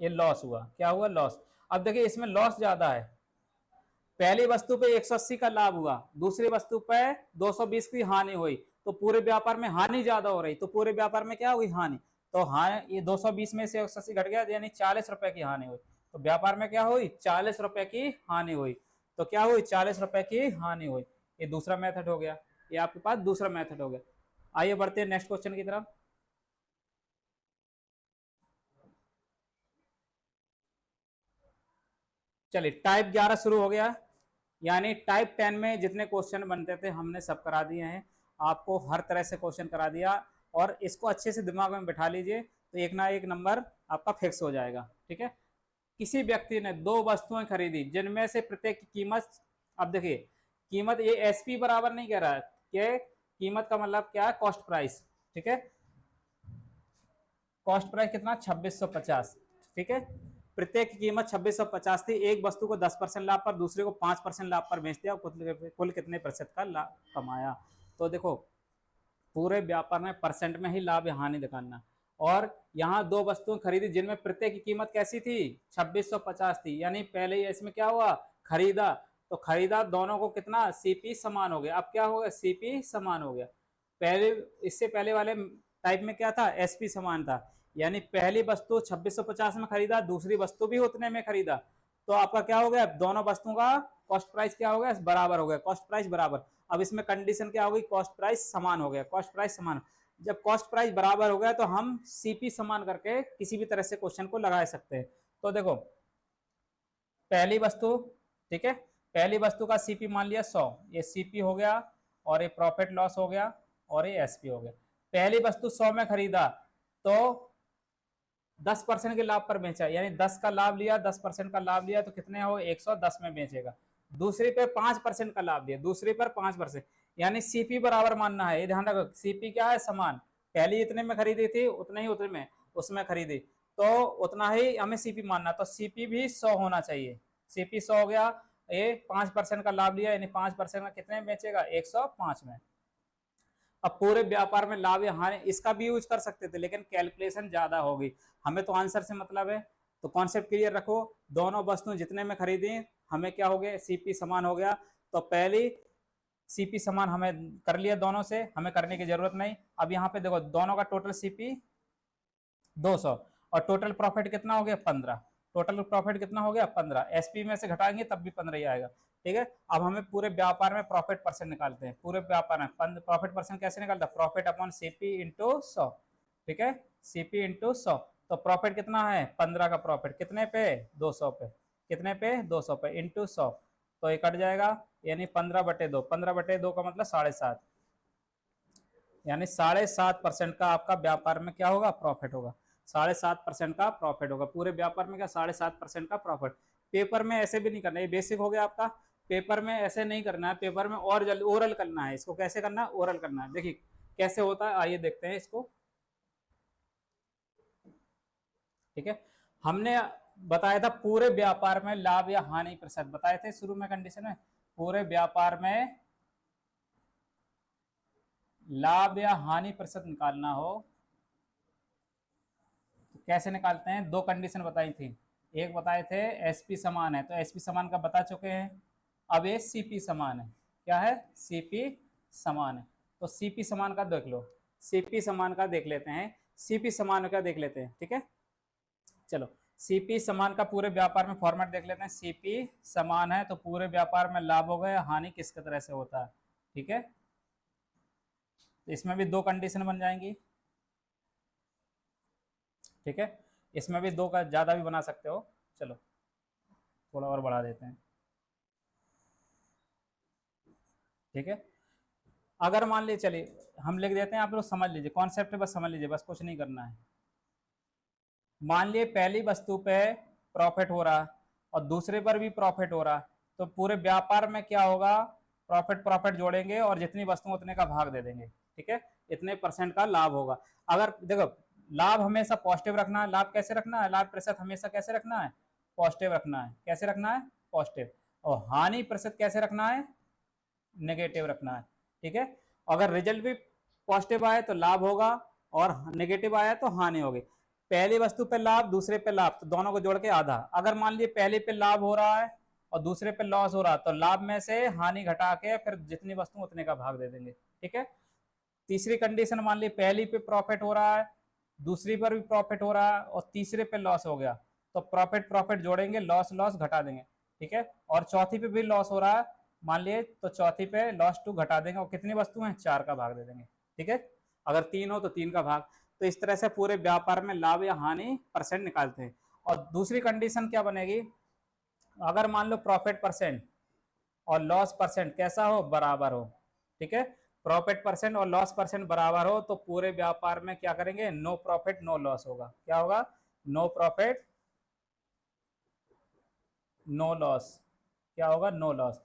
ये लॉस हुआ। क्या हुआ? लॉस। अब देखिए इसमें लॉस ज्यादा है। पहली वस्तु पे 180 का लाभ हुआ, दूसरी वस्तु पे 220 की हानि हुई, तो पूरे व्यापार में हानि ज्यादा हो रही, तो पूरे व्यापार में क्या हुई? हानि। तो हाँ, ये 220 में से 180 घट गया, यानी 40 रुपए की हानि हुई। तो व्यापार में क्या हुई? 40 रुपए की हानि हुई। तो क्या हुई? 40 रुपए की हानि हुई। ये दूसरा मेथड हो गया, ये आपके पास दूसरा मेथड हो गया। आइए बढ़ते हैं नेक्स्ट क्वेश्चन की तरफ। चलिए टाइप 11 शुरू हो गया। यानी टाइप 10 में जितने क्वेश्चन बनते थे हमने सब करा दिए हैं, आपको हर तरह से क्वेश्चन करा दिया। और इसको अच्छे से दिमाग में बिठा लीजिए, तो एक ना एक नंबर आपका फिक्स हो जाएगा। ठीक है। किसी व्यक्ति ने दो वस्तुएं खरीदी जिनमें से प्रत्येक की कीमत, अब देखिए कीमत, ये एसपी बराबर नहीं कह रहा है कि कीमत का मतलब क्या है? Cost price. ठीक है, कॉस्ट प्राइस कितना? 2650। ठीक है, प्रत्येक की कीमत 2650 थी। एक वस्तु को 10% लाभ पर, दूसरे को 5% लाभ पर बेच दिया, कुल कितने प्रतिशत का लाभ कमाया? तो देखो पूरे व्यापार में परसेंट में ही लाभ या हानि दिखाना। और यहाँ दो वस्तुएं खरीदी जिनमें प्रत्येक की कीमत कैसी थी? 2650 थी। यानी पहले ही इसमें क्या हुआ? खरीदा। तो खरीदा दोनों को कितना? सीपी समान हो गया। अब क्या हो गया? सीपी समान हो गया। पहले, इससे पहले वाले टाइप में क्या था? एसपी समान था। यानी पहली वस्तु 2650 में खरीदा, दूसरी वस्तु भी उतने में खरीदा, तो आपका क्या हो गया? दोनों वस्तुओं का कॉस्ट प्राइस क्या हो गया? बराबर हो गया, कॉस्ट प्राइस बराबर। अब इसमें कंडीशन क्या होगी? कॉस्ट प्राइस समान हो गया, कॉस्ट प्राइस समान। जब कॉस्ट प्राइस बराबर हो गया तो हम सीपी समान करके किसी भी तरह से क्वेश्चन को लगा सकते हैं। तो देखो पहली वस्तु, ठीक है, पहली वस्तु का सीपी मान लिया 100, ये सीपी हो गया, और ये प्रॉफिट लॉस हो गया, और ये एसपी हो गया। पहली वस्तु 100 में खरीदा, तो 10% के लाभ पर बेचा, यानी 10 का लाभ लिया, 10% का लाभ लिया, तो कितने हो? 110 में बेचेगा। दूसरी पे 5% का लाभ लिया, दूसरी पर 5%, यानी सीपी बराबर मानना है। ये ध्यान रखो, सीपी क्या है? समान। पहली इतने में खरीदी थी, उतने ही उतने में उसमें खरीदी, तो उतना ही हमें सीपी मानना। तो सीपी भी 100 होना चाहिए। सीपी 100 हो गया। ये 5% का लाभ लिया, यानी 5% का कितने में बेचेगा? 105 में। अब पूरे व्यापार में लाभ या हानि, इसका भी यूज कर सकते थे, लेकिन कैलकुलेशन ज्यादा होगी। हमें तो आंसर से मतलब है। तो कॉन्सेप्ट क्लियर रखो। दोनों वस्तुएं जितने में खरीदी, हमें क्या हो गया? सीपी समान हो गया। तो पहली सीपी समान हमें कर लिया, दोनों से हमें करने की जरूरत नहीं। अब यहाँ पे देखो दोनों का टोटल सीपी 200, और टोटल प्रॉफिट कितना हो गया? 15। टोटल प्रॉफिट कितना हो गया? 15। एसपी में से घटाएंगे तब भी 15 ही आएगा। ठीक है, अब हमें पूरे व्यापार में प्रॉफिट परसेंट निकालते हैं। पूरे व्यापार में प्रॉफिट परसेंट कैसे निकालता है? Profit upon CP into 100। ठीक है, सीपी इंटू 100। तो प्रॉफिट कितना है? 15 का प्रॉफिट कितने पे? 200 पे। कितने पे? 200 पे, इंटू 100। तो ये कट जाएगा, यानी 15/2। 15/2 का मतलब 7.5, यानी 7.5% का आपका व्यापार में क्या होगा? प्रॉफिट होगा। 7.5% का प्रॉफिट होगा पूरे व्यापार में। क्या? 7.5% का प्रॉफिट। पेपर में ऐसे भी नहीं करना, ये बेसिक हो गया आपका। पेपर में ऐसे नहीं करना है, पेपर में और जल्दी ओरल करना है। इसको कैसे करना है? ओरल करना है। देखिए कैसे होता है, आइए देखते हैं इसको। ठीक है, हमने बताया था पूरे व्यापार में लाभ या हानि प्रतिशत बताए थे शुरू में कंडीशन में। पूरे व्यापार में लाभ या हानि प्रतिशत निकालना हो तो कैसे निकालते हैं? दो कंडीशन बताई थी। एक बताए थे एसपी समान है, तो एसपी समान का बता चुके हैं। अब ये सीपी समान है। क्या है? सीपी समान है। तो सीपी समान का देख लो, सीपी समान का देख लेते हैं, सीपी समान का देख लेते हैं। ठीक है, चलो सीपी समान का पूरे व्यापार में फॉर्मेट देख लेते हैं। सीपी समान है तो पूरे व्यापार में लाभ हो गया, हानि किस तरह से होता है। ठीक है, तो इसमें भी दो कंडीशन बन जाएंगी। ठीक है, इसमें भी दो का ज्यादा भी बना सकते हो। चलो थोड़ा और बढ़ा देते हैं। ठीक है, अगर मान लीजिए, चलिए हम लिख देते हैं, आप लोग समझ लीजिए कॉन्सेप्ट, बस समझ लीजिए, बस कुछ नहीं करना है। मान लिए पहली वस्तु पे प्रॉफिट हो रहा और दूसरे पर भी प्रॉफिट हो रहा, तो पूरे व्यापार में क्या होगा, प्रॉफिट प्रॉफिट जोड़ेंगे और जितनी वस्तु उतने का भाग दे देंगे, ठीक है, इतने परसेंट का लाभ होगा। अगर देखो, लाभ हमेशा पॉजिटिव रखना है, लाभ कैसे रखना है, लाभ प्रतिशत हमेशा कैसे रखना है, पॉजिटिव रखना है, कैसे रखना है, पॉजिटिव। और हानि प्रतिशत कैसे रखना है, नेगेटिव रखना है, ठीक है। अगर रिजल्ट भी पॉजिटिव आए तो लाभ होगा और नेगेटिव आया तो हानि होगी। पहली वस्तु पे लाभ, दूसरे पे लाभ, तो दोनों को जोड़ के आधा। अगर मान लीजिए पहले पे लाभ हो रहा है और दूसरे पे लॉस हो रहा है, तो लाभ में से हानि घटा के फिर जितनी वस्तु उतने का भाग दे देंगे, ठीक है। तीसरी कंडीशन, मान ली पहली पे प्रॉफिट हो रहा है, दूसरी पर भी प्रॉफिट हो रहा है और तीसरे पे लॉस हो गया, तो प्रॉफिट प्रॉफिट जोड़ेंगे, लॉस लॉस घटा देंगे, ठीक है। और चौथी पे भी लॉस हो रहा है मान लिए, तो चौथी पे लॉस 2 घटा देंगे और कितनी वस्तु है, 4 का भाग दे देंगे, ठीक है। अगर 3 हो तो 3 का भाग। तो इस तरह से पूरे व्यापार में लाभ या हानि परसेंट निकालते हैं। और दूसरी कंडीशन क्या बनेगी, अगर मान लो प्रॉफिट परसेंट और लॉस परसेंट कैसा हो, बराबर हो, ठीक है। प्रॉफिट परसेंट और लॉस परसेंट बराबर हो तो पूरे व्यापार में क्या करेंगे, नो प्रॉफिट नो लॉस होगा। क्या होगा, नो प्रॉफिट नो लॉस। क्या होगा, नो लॉस।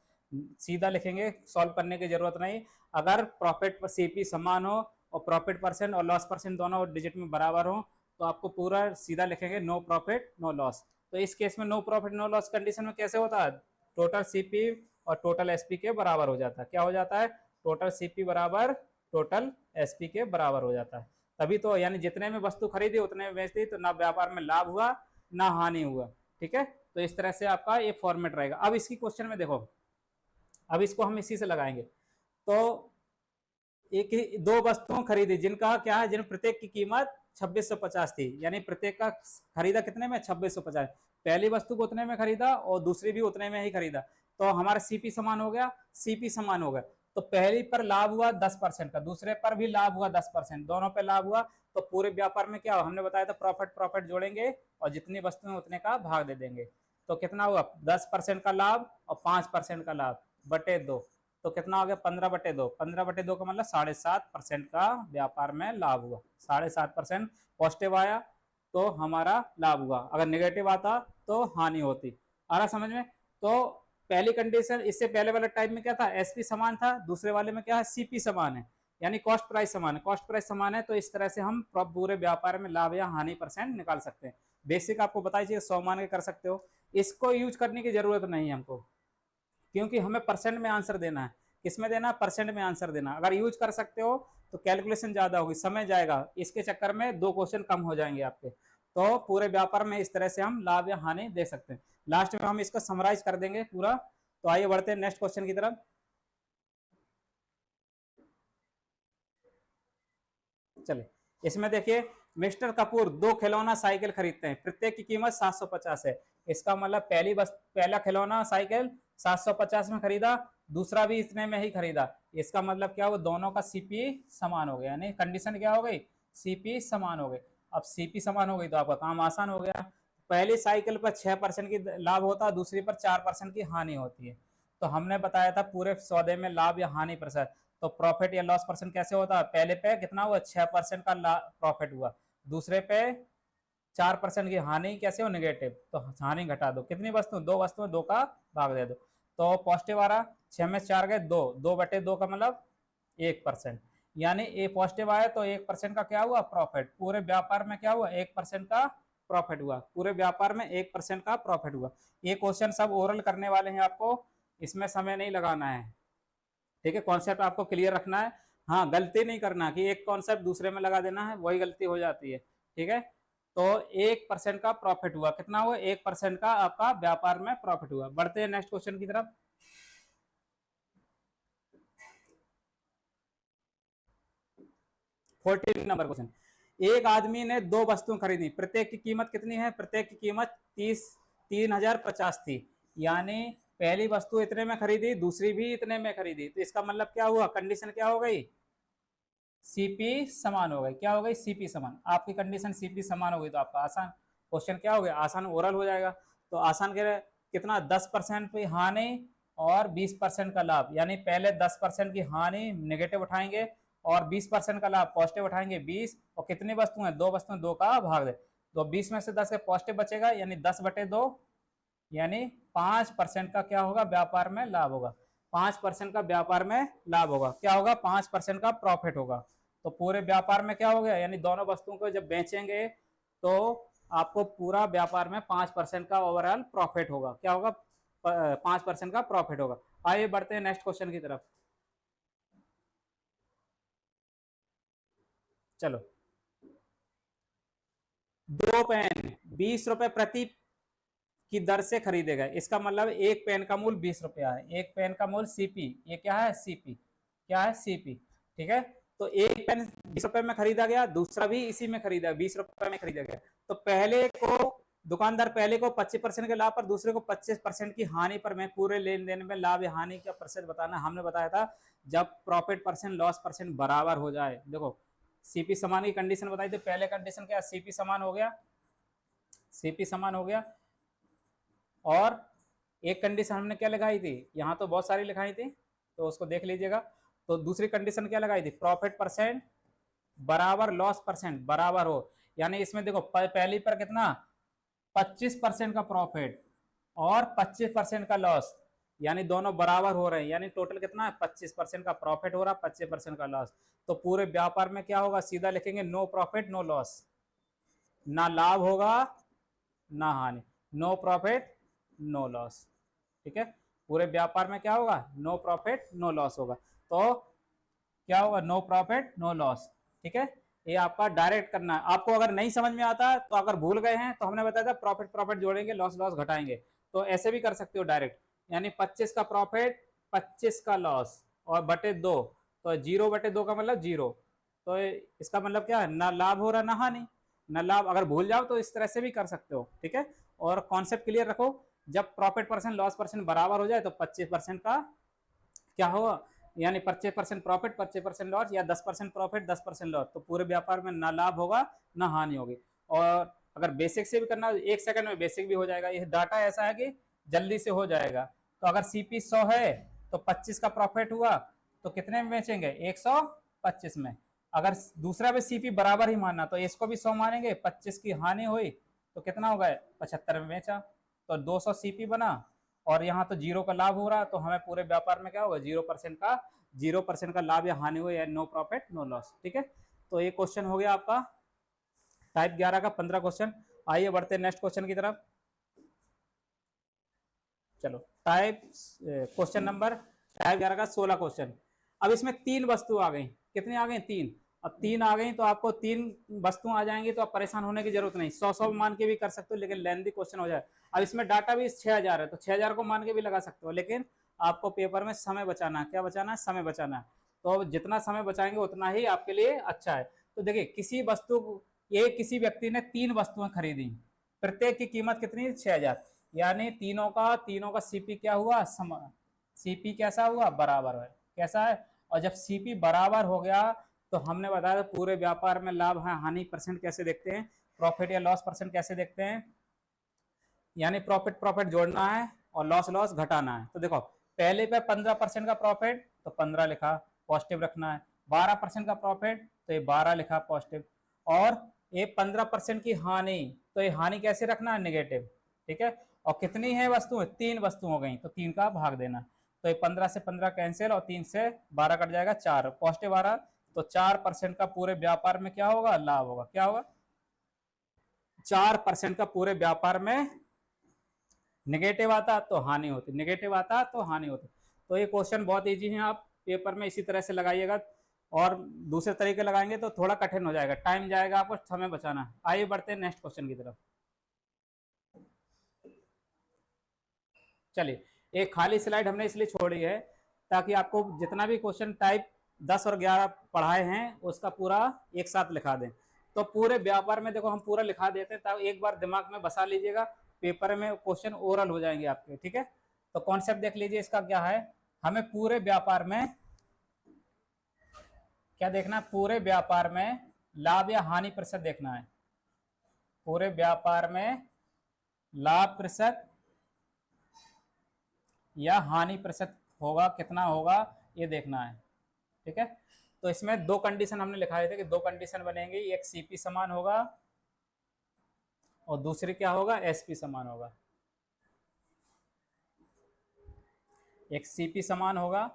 सीधा लिखेंगे, सॉल्व करने की जरूरत नहीं। अगर प्रॉफिट पर सीपी समान हो और प्रॉफिट परसेंट और लॉस परसेंट दोनों डिजिट में बराबर हो तो आपको पूरा सीधा लिखेंगे नो प्रॉफिट नो लॉस। तो इस केस में no profit no loss condition में कैसे होता है, टोटल सीपी और टोटल एसपी के बराबर हो जाता है। क्या हो जाता है, टोटल सीपी बराबर टोटल एसपी के बराबर हो जाता है। तभी तो, यानी जितने में वस्तु खरीदी उतने में बेच दी, तो ना व्यापार में लाभ हुआ ना हानि हुआ, ठीक है। तो इस तरह से आपका ये फॉर्मेट रहेगा। अब इसकी क्वेश्चन में देखो, अब इसको हम इसी से लगाएंगे। तो एक ही दो वस्तुओं खरीदी जिनका क्या है, जिन प्रत्येक की कीमत 2650 थी, यानी प्रत्येक का खरीदा कितने में, 2650। पहली वस्तु को उतने में खरीदा और दूसरी भी उतने में ही खरीदा, तो हमारा सीपी समान हो गया, सीपी समान हो गया। तो पहली पर लाभ हुआ 10% का, दूसरे पर भी लाभ हुआ 10%, दोनों पर लाभ हुआ। तो पूरे व्यापार में क्या, हमने बताया था प्रॉफिट प्रॉफिट जोड़ेंगे और जितनी वस्तुएं उतने का भाग दे देंगे। तो कितना हुआ, 10% का लाभ और 5% का लाभ बटे 2, तो कितना हो गया, 15/2। 15/2 का मतलब 7.5% का व्यापार में लाभ हुआ। 7.5% पॉजिटिव आया तो हमारा लाभ हुआ, अगर नेगेटिव आता तो हानि होती। आ रहा समझ में। तो पहली कंडीशन, इससे पहले वाले टाइप में क्या था, एसपी समान था, दूसरे वाले में क्या है, सीपी समान है, यानी कॉस्ट प्राइस समान है। कॉस्ट प्राइस समान है तो इस तरह से हम पूरे व्यापार में लाभ या हानि परसेंट निकाल सकते हैं। बेसिक आपको बताई चाहिए, 100 मान के कर सकते हो। इसको यूज करने की जरूरत नहीं है हमको, क्योंकि हमें परसेंट में आंसर देना है। किसमें देना है, परसेंट में आंसर देना। अगर यूज कर सकते हो तो कैलकुलेशन ज्यादा होगी, समय जाएगा, इसके चक्कर में 2 क्वेश्चन कम हो जाएंगे आपके। तो पूरे व्यापार में इस तरह से हम लाभ या हानि दे सकते हैं। लास्ट में हम इसको समराइज कर देंगे पूरा। तो आइए बढ़ते हैं नेक्स्ट क्वेश्चन की तरफ। चलिए, इसमें देखिए, मिस्टर कपूर 2 खिलौना साइकिल खरीदते हैं, प्रत्येक की कीमत 750 है। इसका मतलब पहला खिलौना साइकिल 750 में खरीदा, दूसरा भी इतने में ही खरीदा। इसका मतलब क्या, वो दोनों का सीपी समान हो गया, यानी कंडीशन क्या हो गई, सीपी समान हो गई। अब सीपी समान हो गई तो आपका काम आसान हो गया। पहली साइकिल पर 6% की लाभ होता है, दूसरी पर 4% की हानि होती है। तो हमने बताया था पूरे सौदे में लाभ या हानि प्रतिशत। तो प्रॉफिट या लॉस परसेंट कैसे होता है, पहले पे कितना हुआ, 6% का प्रॉफिट हुआ, दूसरे पे 4% की हानि, कैसे हो, नेगेटिव, तो हानि घटा दो, कितनी वस्तु, 2 वस्तु, 2 का भाग दे दो। तो पॉजिटिव आ रहा, 6 में 4 गए 2, 2/2 का मतलब 1%, यानी ए पॉजिटिव आया तो 1% का क्या हुआ, प्रॉफिट। पूरे व्यापार में क्या हुआ, 1% का प्रॉफिट हुआ, पूरे व्यापार में 1% का प्रॉफिट हुआ। ये क्वेश्चन सब ओरल करने वाले हैं आपको, इसमें समय नहीं लगाना है, ठीक है। कॉन्सेप्ट आपको क्लियर रखना है। हाँ, गलती नहीं करना कि एक कॉन्सेप्ट दूसरे में लगा देना है, वही गलती हो जाती है, ठीक है। तो 1% का प्रॉफिट हुआ, कितना हुआ, 1% का आपका व्यापार में प्रॉफिट हुआ। बढ़ते हैं नेक्स्ट क्वेश्चन की तरफ। 14 नंबर क्वेश्चन, एक आदमी ने 2 वस्तुएं खरीदी, प्रत्येक की कीमत कितनी है, प्रत्येक की कीमत 3050 थी, यानी पहली वस्तु इतने में खरीदी, दूसरी भी इतने में खरीदी। तो इसका मतलब क्या हुआ, कंडीशन क्या हो गई, सीपी समान हो गई। क्या हो गई, सीपी समान। आपकी कंडीशन सीपी समान हो गई तो आपका आसान क्वेश्चन क्या हो गया, आसान ओरल हो जाएगा। तो आसान के कितना, 10% पे हानि और 20% का लाभ, यानी पहले 10% की हानि नेगेटिव उठाएंगे और 20% का लाभ पॉजिटिव उठाएंगे 20, और कितनी वस्तु है, 2 वस्तुएं, 2 का भाग दे, तो 20 में से 10 का पॉजिटिव बचेगा, यानी 10/2, यानी 5% का क्या होगा, व्यापार में लाभ होगा। 5% का व्यापार में लाभ होगा, क्या होगा, 5% का प्रॉफिट होगा। तो पूरे व्यापार में क्या हो गया, यानी दोनों वस्तुओं को जब बेचेंगे तो आपको पूरा व्यापार में 5% का ओवरऑल प्रॉफिट होगा, क्या होगा, 5% का प्रॉफिट होगा। आइए बढ़ते हैं नेक्स्ट क्वेश्चन की तरफ। चलो, 2 पेन 20 रुपए प्रति की दर से खरीदे गए, इसका मतलब एक पेन का मूल्य 20 रुपया है, एक पेन का मूल्य सीपी, ये क्या है, सीपी, क्या है, सीपी, ठीक है। तो एक पेन 20 रुपए में खरीदा गया, दूसरा भी इसी में खरीदा, 20 रुपए में खरीदा गया। तो पहले को दुकानदार पहले को 25% के लाभ पर, दूसरे को 25% की हानि पर, मैं पूरे लेन देन में लाभ या हानि का प्रतिशत बताना। हमने बताया था जब प्रॉफिट परसेंट लॉस परसेंट बराबर हो जाए, देखो सीपी समान की कंडीशन बताई थी, पहले कंडीशन क्या, सीपी समान हो गया, सीपी समान हो गया, और एक कंडीशन हमने क्या लगाई थी, यहाँ तो बहुत सारी लिखाई थी तो उसको देख लीजिएगा। तो दूसरी कंडीशन क्या लगाई थी, प्रॉफिट परसेंट बराबर लॉस परसेंट बराबर हो, यानी इसमें देखो पहली पर कितना 25% का प्रॉफिट और 25% का लॉस, यानी दोनों बराबर हो रहे हैं, यानी टोटल कितना है, 25% का प्रॉफिट हो रहा, 25% का लॉस। तो पूरे व्यापार में क्या होगा, सीधा लिखेंगे नो प्रॉफिट नो लॉस, ना लाभ होगा ना हानि, नो प्रॉफिट नो लॉस, ठीक है। पूरे व्यापार में क्या होगा, नो प्रॉफिट नो लॉस होगा। तो क्या होगा, नो प्रॉफिट नो लॉस, ठीक है। ये आपका डायरेक्ट करना है, आपको अगर नहीं समझ में आता तो अगर भूल गए हैं तो हमने बताया था प्रॉफिट प्रॉफिट जोड़ेंगे, लॉस लॉस घटाएंगे, तो ऐसे भी कर सकते हो डायरेक्ट, यानी 25 का प्रॉफिट 25 का लॉस और बटे 2, तो 0/2 का मतलब 0, तो इसका मतलब क्या है, ना लाभ हो रहा ना हानि, ना लाभ, अगर भूल जाओ तो इस तरह से भी कर सकते हो, ठीक है। और कॉन्सेप्ट क्लियर रखो, जब प्रॉफिट परसेंट लॉस परसेंट बराबर हो जाए तो 25% का क्या होगा, यानी 25% प्रॉफिट 25% लॉस, या 10% प्रॉफिट 10% लॉस, तो पूरे व्यापार में ना लाभ होगा ना हानि होगी। और अगर बेसिक से भी करना, 1 सेकंड में बेसिक भी हो जाएगा, ये डाटा ऐसा है कि जल्दी से हो जाएगा। तो अगर सीपी 100 है तो 25 का प्रॉफिट हुआ, तो कितने में बेचेंगे, 125 में। अगर दूसरा भी सीपी बराबर ही मानना तो इसको भी 100 मानेंगे, 25 की हानि हुई तो कितना होगा, 75 में बेचा, तो 200 सीपी बना, और यहाँ तो 0 का लाभ हो रहा, तो हमें पूरे व्यापार में क्या होगा, 0% का लाभ या हानि हुई, नो प्रॉफिट नो लॉस, ठीक है। तो ये क्वेश्चन हो गया आपका टाइप 11 का 15 क्वेश्चन। आइए बढ़ते हैं नेक्स्ट क्वेश्चन की तरफ। चलो, टाइप क्वेश्चन नंबर टाइप 11 का 16 क्वेश्चन। अब इसमें 3 वस्तु आ गई, कितनी आ गई, 3। अब 3 आ गई तो आपको 3 वस्तु आ जाएंगी, तो आप परेशान होने की जरूरत नहीं, 100 मान के भी कर सकते हो, लेकिन लेंथी क्वेश्चन हो जाए। अब इसमें डाटा भी 6000 है, तो 6000 को मान के भी लगा सकते हो, लेकिन आपको पेपर में समय बचाना है, क्या बचाना है, समय बचाना है। तो जितना समय बचाएंगे उतना ही आपके लिए अच्छा है। तो देखिए, किसी वस्तु, ये किसी व्यक्ति ने 3 वस्तुएं खरीदी, प्रत्येक की कीमत कितनी, 6000, यानी तीनों का सीपी क्या हुआ, सीपी कैसा हुआ, बराबर है, कैसा है। और जब सीपी बराबर हो गया तो हमने बताया पूरे व्यापार में लाभ है हानि परसेंट कैसे देखते हैं, प्रॉफिट या लॉस परसेंट कैसे देखते हैं, यानी प्रॉफिट प्रॉफिट जोड़ना है और लॉस लॉस घटाना है। तो देखो, पहले पे 15% का प्रॉफिट तो 15 लिखा, पॉजिटिव रखना है, 12% का प्रॉफिट तो ये 12 लिखा पॉजिटिव, और ये 15% की हानि, तो ये हानि कैसे रखना है, नेगेटिव, ठीक है। और कितनी है वस्तु, 3 वस्तु हो गई, तो 3 का भाग देना, तो ये 15 से 15 कैंसिल, और 3 से 12 कट जाएगा, 4 पॉजिटिव आ रहा, तो 4% का पूरे व्यापार में क्या होगा, लाभ होगा, क्या होगा, 4% का पूरे व्यापार में नेगेटिव आता तो हानि होती, नेगेटिव आता तो हानि होती। तो ये क्वेश्चन बहुत इजी है, आप पेपर में इसी तरह से लगाइएगा, और दूसरे तरीके लगाएंगे तो थोड़ा कठिन हो जाएगा, टाइम जाएगा, आपको समय बचाना। आइए बढ़ते हैं नेक्स्ट क्वेश्चन की तरफ। चलिए, एक खाली स्लाइड हमने इसलिए छोड़ी है ताकि आपको जितना भी क्वेश्चन टाइप 10 और 11 पढ़ाए हैं उसका पूरा एक साथ लिखा दें। तो पूरे व्यापार में देखो हम पूरा लिखा देते हैं, तब एक बार दिमाग में बसा लीजिएगा, पेपर में क्वेश्चन ओरल हो जाएंगे आपके, ठीक है। तो कॉन्सेप्ट देख लीजिए इसका क्या है, हमें पूरे व्यापार में क्या देखना है, पूरे व्यापार में लाभ या हानि प्रतिशत देखना है, पूरे व्यापार में लाभ प्रतिशत या हानि प्रतिशत होगा, कितना होगा ये देखना है। ठीक है, तो इसमें दो कंडीशन हमने लिखाए थे कि दो कंडीशन बनेंगी, एक सीपी समान होगा और दूसरी क्या होगा, एसपी समान होगा। एक सीपी समान होगा,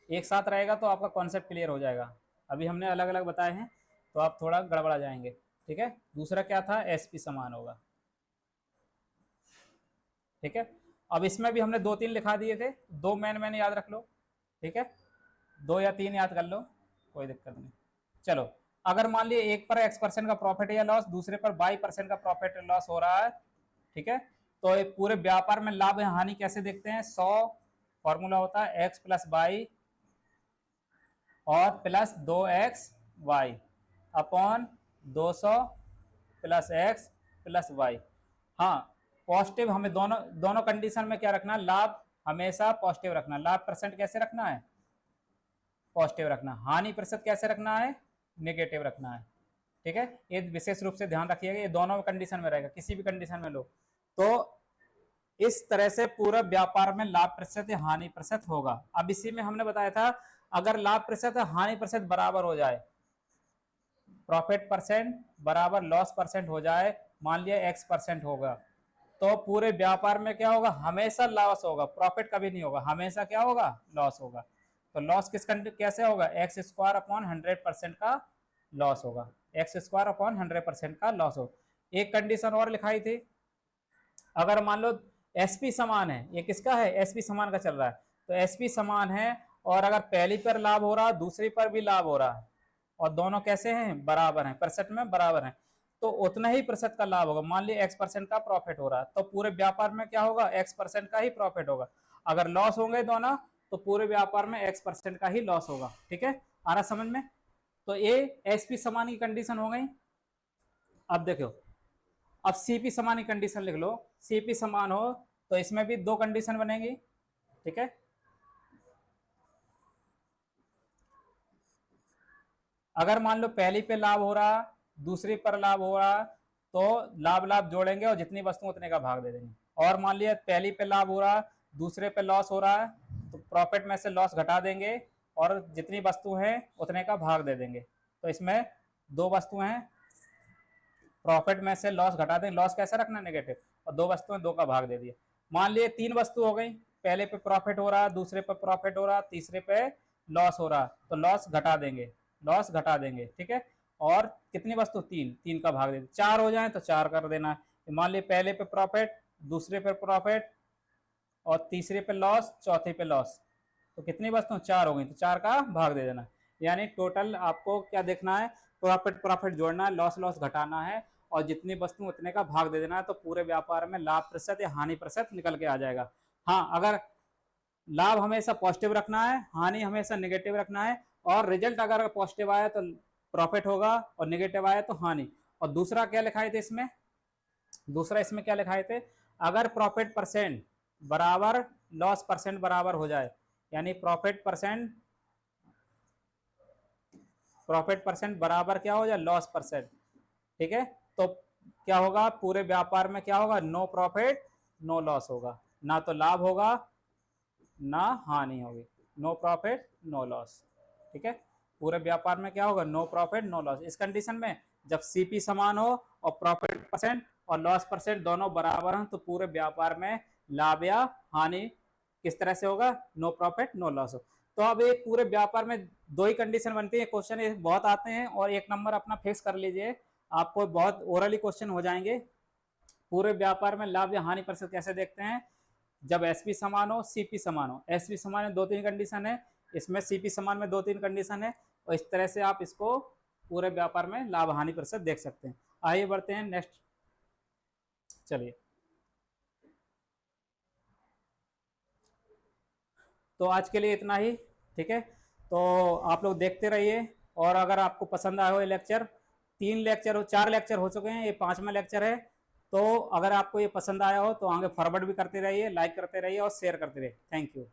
एक साथ रहेगा तो आपका कॉन्सेप्ट क्लियर हो जाएगा। अभी हमने अलग अलग बताए हैं तो आप थोड़ा गड़बड़ा जाएंगे। ठीक है, दूसरा क्या था, एसपी समान होगा। ठीक है, अब इसमें भी हमने दो तीन लिखा दिए थे, दो मैंने याद रख लो। ठीक है, दो या तीन याद कर लो, कोई दिक्कत नहीं। चलो, अगर मान लिया एक पर X% का प्रॉफिट या लॉस, दूसरे पर Y% का प्रॉफिट या लॉस हो रहा है। ठीक है, तो पूरे व्यापार में लाभ या हानि कैसे देखते हैं, 100 फॉर्मूला होता है X + Y और plus 2XY upon 200 + X + Y। हाँ, पॉजिटिव हमें दोनों दोनों कंडीशन में क्या रखना, लाभ हमेशा पॉजिटिव रखना। लाभ परसेंट कैसे रखना है, पॉजिटिव रखना। हानि प्रतिशत कैसे रखना है, नेगेटिव रखना है। ठीक है, ये विशेष रूप से ध्यान रखिएगा, ये दोनों कंडीशन में रहेगा, किसी भी कंडीशन में लो तो इस तरह से पूरा व्यापार में लाभ प्रतिशत या हानि प्रतिशत होगा। अब इसी में हमने बताया था अगर लाभ प्रतिशत हानि प्रतिशत बराबर हो जाए, प्रॉफिट परसेंट बराबर लॉस परसेंट हो जाए, मान लिया X% होगा, तो पूरे व्यापार में क्या होगा, हमेशा लॉस होगा, प्रॉफिट कभी नहीं होगा, हमेशा क्या होगा, लॉस होगा। तो लॉस कैसे होगा, X² अपॉन 100% का लॉस होगा, X² अपॉन 100% का लॉस होगा। एक कंडीशन और लिखाई थी, अगर मान लो एसपी समान है, ये किसका है, एसपी समान का चल रहा है, तो एसपी समान है और अगर पहली पर लाभ हो रहा है दूसरी पर भी लाभ हो रहा है और दोनों कैसे हैं, बराबर हैं, प्रतिशत में बराबर हैं, तो उतना ही प्रतिशत का लाभ होगा। मान लिया X% का प्रॉफिट हो रहा है तो पूरे व्यापार में क्या होगा, X% का ही प्रॉफिट होगा। अगर लॉस होंगे दोनों तो पूरे व्यापार में X% का ही लॉस होगा। ठीक है, आ रहा समझ में। तो ये एसपी समान की कंडीशन हो गई। अब देखो, अब सीपी समान की कंडीशन लिख लो, सीपी समान हो तो इसमें भी दो कंडीशन बनेगी। ठीक है, अगर मान लो पहली पे लाभ हो रहा दूसरी पर लाभ हो रहा तो लाभ लाभ जोड़ेंगे और जितनी वस्तु उतने का भाग दे देंगे। और मान लिया पहली पे लाभ हो रहा दूसरे पे लॉस हो रहा है तो प्रॉफिट में से लॉस घटा देंगे और जितनी वस्तु है उतने का भाग दे देंगे। तो इसमें दो वस्तु हैं, प्रॉफिट में से लॉस घटा दें, लॉस कैसे रखना, नेगेटिव, और दो वस्तुएं दो का भाग दे दिया। मान लिए तीन वस्तु हो गई, पहले पे प्रॉफिट हो रहा, दूसरे पे प्रॉफिट हो रहा, तीसरे पे लॉस हो रहा, तो लॉस घटा देंगे, लॉस घटा देंगे। ठीक है, और कितनी वस्तु, तीन, तीन का भाग दे, चार हो जाए तो चार कर देना। मान लिए पहले पे प्रॉफिट, दूसरे पे प्रॉफिट और तीसरे पे लॉस, चौथे पे लॉस, तो कितनी वस्तु, चार हो गई, तो चार का भाग दे देना। यानी टोटल आपको क्या देखना है, प्रॉफिट प्रॉफिट जोड़ना है, लॉस लॉस घटाना है और जितनी वस्तु उतने का भाग दे देना है, तो पूरे व्यापार में लाभ प्रतिशत या हानि प्रतिशत निकल के आ जाएगा। हाँ, अगर लाभ हमेशा पॉजिटिव रखना है, हानि हमेशा नेगेटिव रखना है, और रिजल्ट अगर पॉजिटिव आया तो प्रॉफिट होगा और नेगेटिव आया तो हानि। और दूसरा क्या लिखाए थे इसमें, दूसरा इसमें क्या लिखाए थे, अगर प्रॉफिट परसेंट बराबर लॉस परसेंट बराबर हो जाए, यानी प्रॉफिट परसेंट बराबर क्या हो जाए, लॉस परसेंट। ठीक है, तो क्या होगा, पूरे व्यापार में क्या होगा, नो प्रॉफिट नो लॉस होगा, ना तो लाभ होगा ना हानि होगी, नो प्रॉफिट नो लॉस। ठीक है, पूरे व्यापार में क्या होगा, नो प्रॉफिट नो लॉस। इस कंडीशन में जब सीपी समान हो और प्रॉफिट परसेंट और लॉस परसेंट दोनों बराबर हैं तो पूरे व्यापार में लाभ या हानि किस तरह से होगा, नो प्रॉफिट नो लॉस हो। तो अब एक पूरे व्यापार में दो ही कंडीशन बनती है, क्वेश्चन बहुत आते हैं और एक नंबर अपना फिक्स कर लीजिए, आपको बहुत ओरली क्वेश्चन हो जाएंगे। पूरे व्यापार में लाभ या हानि प्रतिशत कैसे देखते हैं, जब एसपी समान हो सीपी समान हो। एसपी समान में दो तीन कंडीशन है, इसमें सीपी समान में दो तीन कंडीशन है, और इस तरह से आप इसको पूरे व्यापार में लाभ हानि प्रतिशत देख सकते हैं। आइए बढ़ते हैं नेक्स्ट, चलिए। तो आज के लिए इतना ही। ठीक है, तो आप लोग देखते रहिए, और अगर आपको पसंद आया हो ये लेक्चर, तीन लेक्चर हो, चार लेक्चर हो चुके हैं, ये पांचवा लेक्चर है, तो अगर आपको ये पसंद आया हो तो आगे फॉरवर्ड भी करते रहिए, लाइक करते रहिए और शेयर करते रहिए। Thank you.